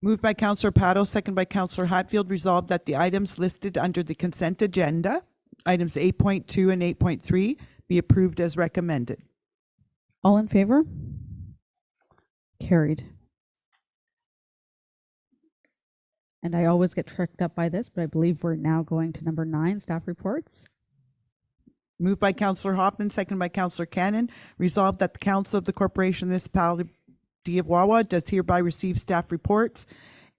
Moved by Councillor Pato, second by Councillor Hatfield, resolved that the items listed under the consent agenda, items 8.2 and 8.3, be approved as recommended. All in favor? Carried. And I always get tricked up by this, but I believe we're now going to number 9, staff reports. Moved by Councillor Hoffman, second by Councillor Cannon, resolved that the Council of the Corporation Municipality of Wawa does hereby receive staff reports.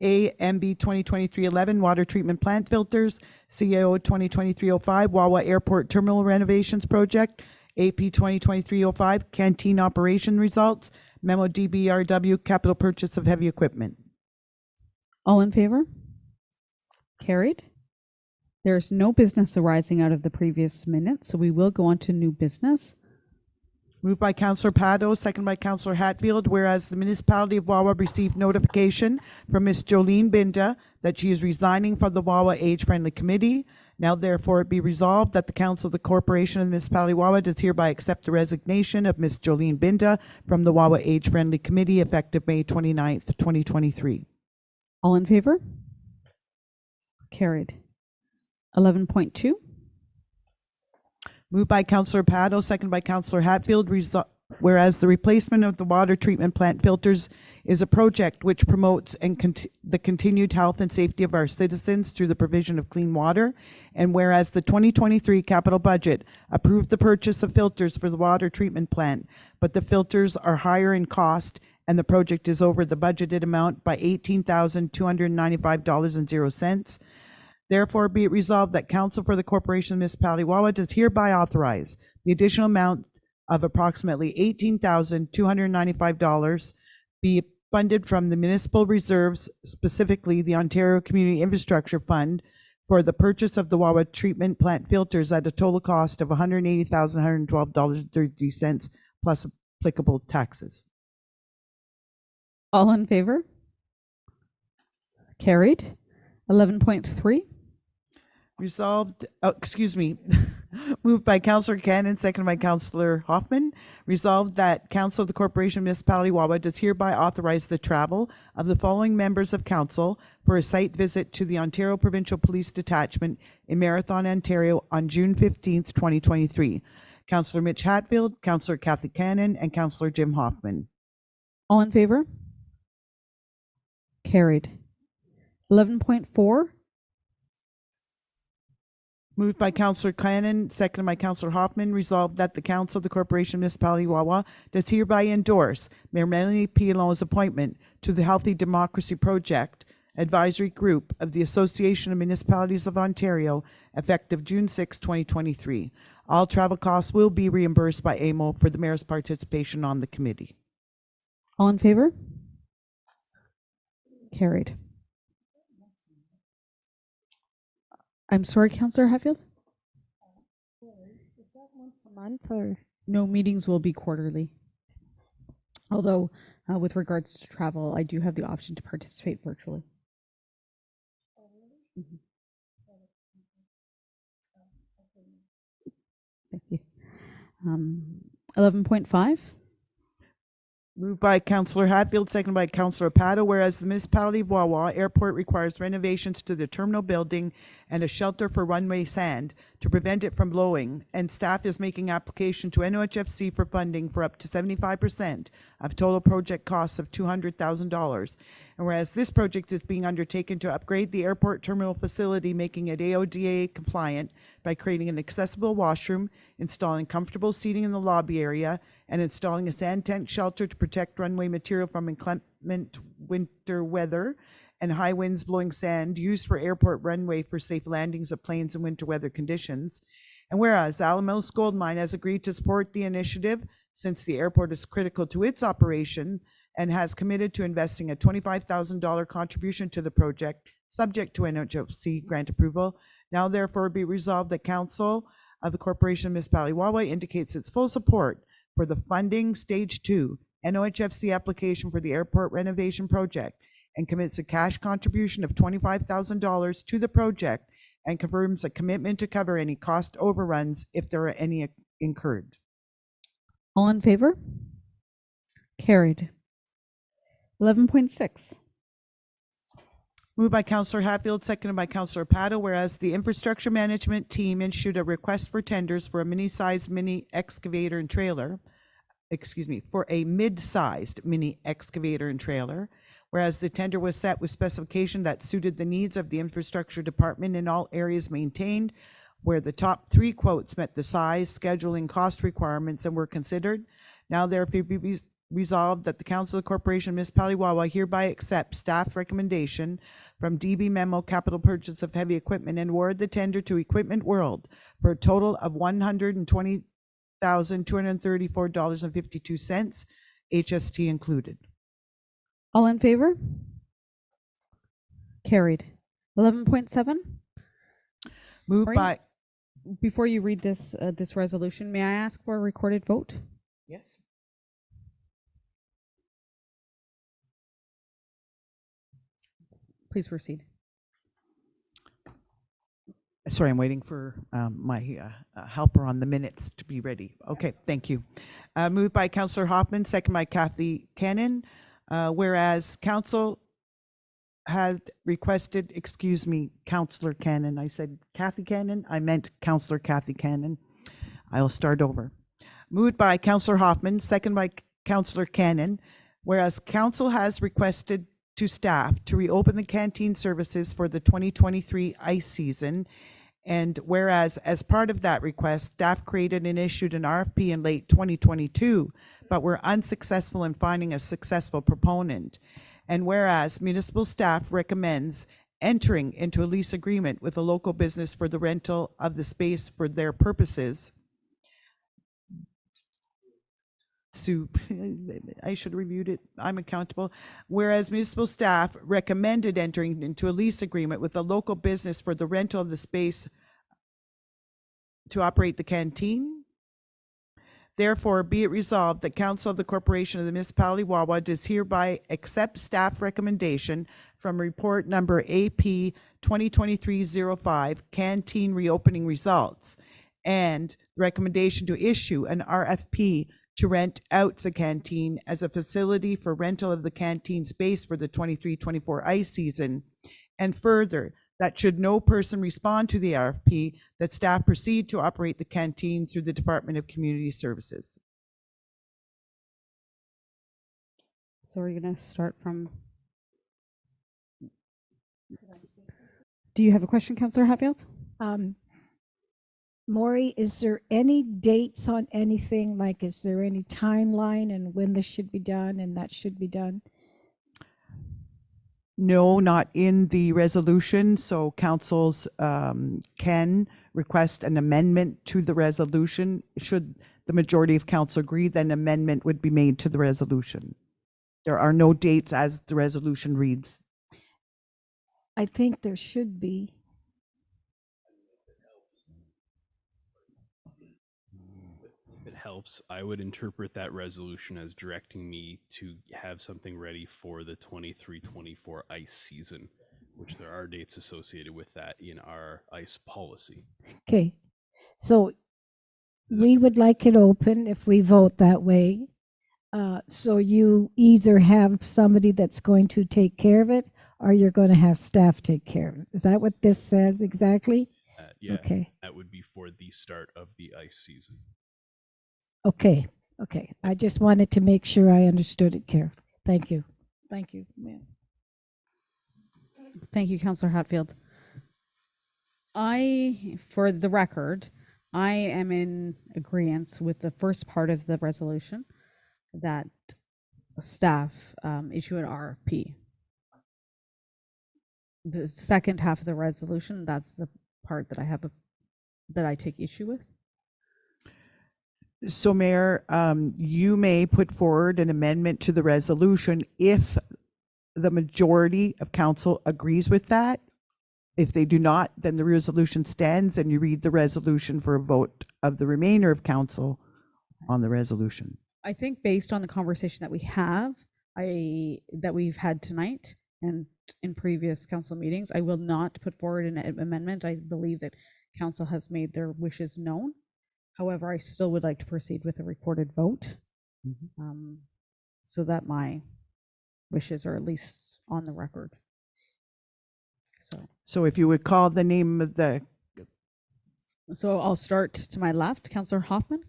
A, MB 2023-11 water treatment plant filters, CAO 2023-05 Wawa Airport Terminal Renovations Project, AP 2023-05 canteen operation results, Memo DBRW capital purchase of heavy equipment. All in favor? Carried. There's no business arising out of the previous minutes, so we will go on to new business. Moved by Councillor Pato, second by Councillor Hatfield, whereas the municipality of Wawa received notification from Ms. Jolene Binda that she is resigning from the Wawa Age Friendly Committee. Now therefore it be resolved that the Council of the Corporation of the Municipality of Wawa does hereby accept the resignation of Ms. Jolene Binda from the Wawa Age Friendly Committee effective May 29th, 2023. All in favor? Carried. 11.2. Moved by Councillor Pato, second by Councillor Hatfield, whereas the replacement of the water treatment plant filters is a project which promotes the continued health and safety of our citizens through the provision of clean water, and whereas the 2023 capital budget approved the purchase of filters for the water treatment plant, but the filters are higher in cost and the project is over the budgeted amount by $18,295.00. Therefore, be it resolved that Council for the Corporation of Municipality of Wawa does hereby authorize the additional amount of approximately $18,295 be funded from the municipal reserves, specifically the Ontario Community Infrastructure Fund, for the purchase of the Wawa treatment plant filters at a total cost of $180,112.33 plus applicable taxes. All in favor? Carried. 11.3. Resolved, moved by Councillor Cannon, seconded by Councillor Hoffman. Resolved that Council of the Corporation of Municipality of Wawa does hereby authorize the travel of the following members of Council for a site visit to the Ontario Provincial Police Detachment in Marathon, Ontario on June 15th, 2023. Councillor Mitch Hatfield, Councillor Kathy Cannon, and Councillor Jim Hoffman. All in favor? Carried. 11.4. Moved by Councillor Cannon, seconded by Councillor Hoffman, resolved that the Council of the Corporation Municipality Wawa does hereby endorse Mayor Melanie Pilon's appointment to the Healthy Democracy Project Advisory Group of the Association of Municipalities of Ontario, effective June 6, 2023. All travel costs will be reimbursed by AMO for the mayor's participation on the committee. All in favor? Carried. I'm sorry, Councillor Hatfield? Is that once a month or? No, meetings will be quarterly. Although, with regards to travel, I do have the option to participate virtually. Mhm. Thank you. 11.5. Moved by Councillor Hatfield, seconded by Councillor Pato, whereas the municipality of Wawa Airport requires renovations to the terminal building and a shelter for runway sand to prevent it from blowing, and staff is making application to NOHFC for funding for up to 75% of total project costs of $200,000. And whereas this project is being undertaken to upgrade the airport terminal facility, making it AODA compliant by creating an accessible washroom, installing comfortable seating in the lobby area, and installing a sand tent shelter to protect runway material from inclement winter weather and high winds blowing sand used for airport runway for safe landings of planes in winter weather conditions. And whereas Alamos Gold Mine has agreed to support the initiative since the airport is critical to its operation and has committed to investing a $25,000 contribution to the project, subject to NHFC grant approval. Now therefore be resolved that Council of the Corporation of Municipality Wawa indicates its full support for the funding Stage 2 NOHFC application for the airport renovation project and commits a cash contribution of $25,000 to the project and confirms a commitment to cover any cost overruns if there are any incurred. All in favor? Carried. 11.6. Moved by Councillor Hatfield, seconded by Councillor Pato, whereas the infrastructure management team issued a request for tenders for a mini-sized mini excavator and trailer, for a mid-sized mini excavator and trailer, whereas the tender was set with specification that suited the needs of the infrastructure department in all areas maintained, where the top 3 quotes met the size, scheduling, cost requirements and were considered. Now therefore be resolved that the Council of the Corporation of Municipality Wawa hereby accepts staff recommendation from DB Memo Capital Purchase of Heavy Equipment and award the tender to Equipment World for a total of $120,234.52, HST included. All in favor? Carried. 11.7. Moved by. Before you read this this resolution, may I ask for a recorded vote? Yes. Please proceed. Sorry, I'm waiting for my helper on the minutes to be ready. Okay, thank you. Moved by Councillor Hoffman, second by Kathy Cannon. Whereas Council has requested, excuse me, Councillor Cannon. I said Kathy Cannon. I meant Councillor Kathy Cannon. I'll start over. Moved by Councillor Hoffman, second by Councillor Cannon. Whereas Council has requested to staff to reopen the canteen services for the 2023 ice season. And whereas as part of that request, staff created and issued an RFP in late 2022, but were unsuccessful in finding a successful proponent. And whereas municipal staff recommends entering into a lease agreement with a local business for the rental of the space for their purposes. I should have reviewed it. I'm accountable. Whereas municipal staff recommended entering into a lease agreement with a local business for the rental of the space to operate the canteen. Therefore, be it resolved that Council of the Corporation of the Municipality Wawa does hereby accept staff recommendation from report number AP 2023-05, canteen reopening results, and recommendation to issue an RFP to rent out the canteen as a facility for rental of the canteen space for the 23-24 ice season. And further, that should no person respond to the RFP, that staff proceed to operate the canteen through the Department of Community Services. So we're going to start from. Do you have a question, Councillor Hatfield? Maury, is there any dates on anything? Like, is there any timeline and when this should be done and that should be done? No, not in the resolution. So councils can request an amendment to the resolution. Should the majority of council agree, then amendment would be made to the resolution. There are no dates as the resolution reads. I think there should be. If it helps, I would interpret that resolution as directing me to have something ready for the 23-24 ice season, which there are dates associated with that in our ice policy. Okay, so we would like it open if we vote that way. So you either have somebody that's going to take care of it, or you're going to have staff take care of it. Is that what this says exactly? Yeah, Okay. that would be for the start of the ice season. Okay, okay. I just wanted to make sure I understood it carefully. Thank you. Thank you, ma'am. Thank you, Councillor Hatfield. For the record, I am in agreement with the first part of the resolution that staff issue an RFP. The second half of the resolution, that's the part that that I take issue with. So Mayor, you may put forward an amendment to the resolution if the majority of council agrees with that. If they do not, then the resolution stands and you read the resolution for a vote of the remainder of council on the resolution. I think based on the conversation that we've had tonight and in previous council meetings, I will not put forward an amendment. I believe that council has made their wishes known. However, I still would like to proceed with a recorded vote, so that my wishes are at least on the record. So if you would call the name of the... So I'll start to my left, Councillor Hoffman.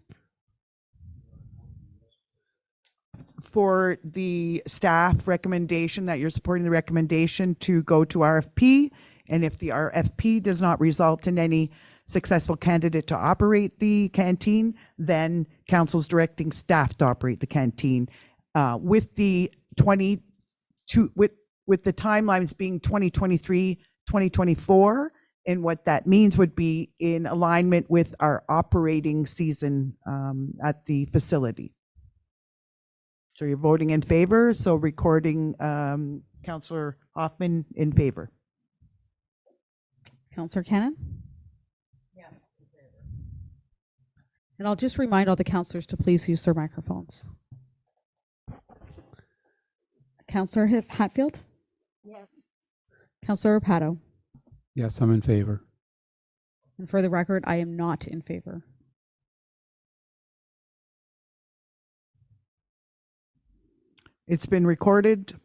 For the staff recommendation that you're supporting the recommendation to go to RFP, and if the RFP does not result in any successful candidate to operate the canteen, then council's directing staff to operate the canteen. With the with the timelines being 2023, 2024, and what that means would be in alignment with our operating season at the facility. So you're voting in favor, so recording Councillor Hoffman in favor. Councillor Cannon? Yes, in favor. And I'll just remind all the councillors to please use their microphones. Councillor Hatfield? Yes. Councillor Rapato? Yes, I'm in favor. And for the record, I am not in favor. It's been recorded.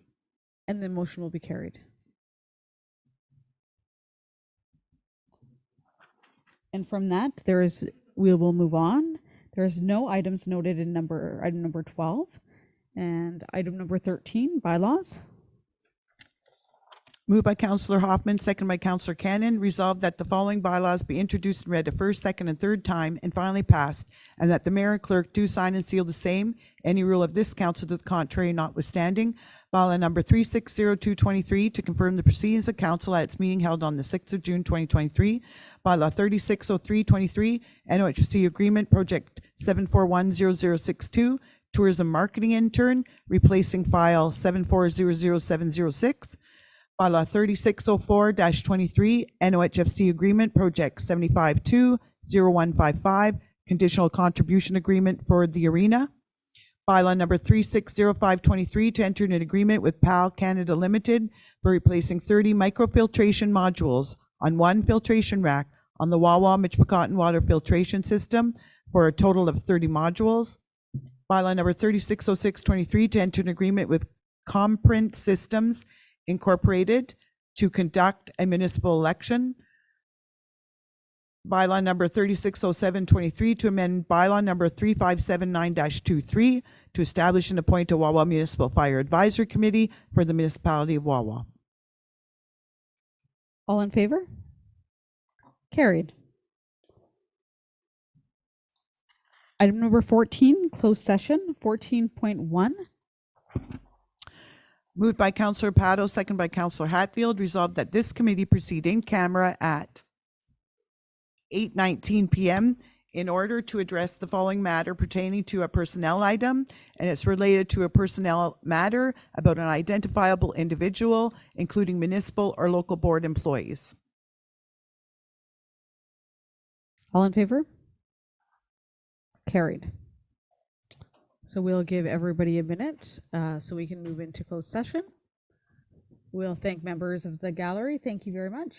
And the motion will be carried. And from that, we will move on. There is no items noted in item number 12 and item number 13, bylaws. Moved by Councillor Hoffman, second by Councillor Cannon. Resolved that the following bylaws be introduced and read a first, second, and third time and finally passed, and that the mayor and clerk do sign and seal the same. Any rule of this council to the contrary notwithstanding. Bylaw number 360223 to confirm the proceedings of council at its meeting held on the 6th of June 2023. Bylaw 360323 NOHC agreement project 7410062 tourism marketing intern replacing file 7400706. Bylaw 3604-23 NOHFC agreement project 7520155 conditional contribution agreement for the arena. Bylaw number 360523 to enter an agreement with PAL Canada Limited for replacing 30 microfiltration modules on one filtration rack on the Wawa Michipicoten water filtration system for a total of 30 modules. Bylaw number 360623 to enter an agreement with Comprint Systems Incorporated to conduct a municipal election. Bylaw number 360723 to amend bylaw number 3579-23 to establish and appoint a Wawa Municipal Fire Advisory Committee for the municipality of Wawa. All in favor? Carried. Item number 14, closed session. 14.1. Moved by Councillor Pato, second by Councillor Hatfield, resolved that this committee proceed in camera at 8:19 p.m. in order to address the following matter pertaining to a personnel item, and it's related to a personnel matter about an identifiable individual, including municipal or local board employees. All in favor? Carried. So we'll give everybody a minute so we can move into closed session. We'll thank members of the gallery. Thank you very much.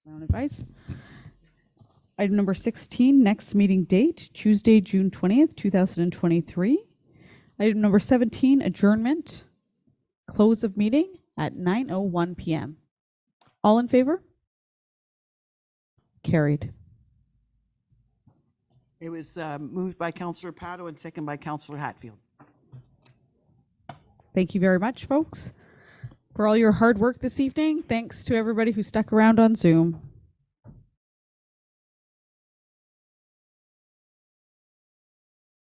Round advice. Item number 16, next meeting date, Tuesday, June 20th, 2023. Item number 17, adjournment. Close of meeting at 9:01 p.m. All in favor? Carried. It was moved by Councillor Pato and second by Councillor Hatfield. Thank you very much, folks, for all your hard work this evening. Thanks to everybody who stuck around on Zoom.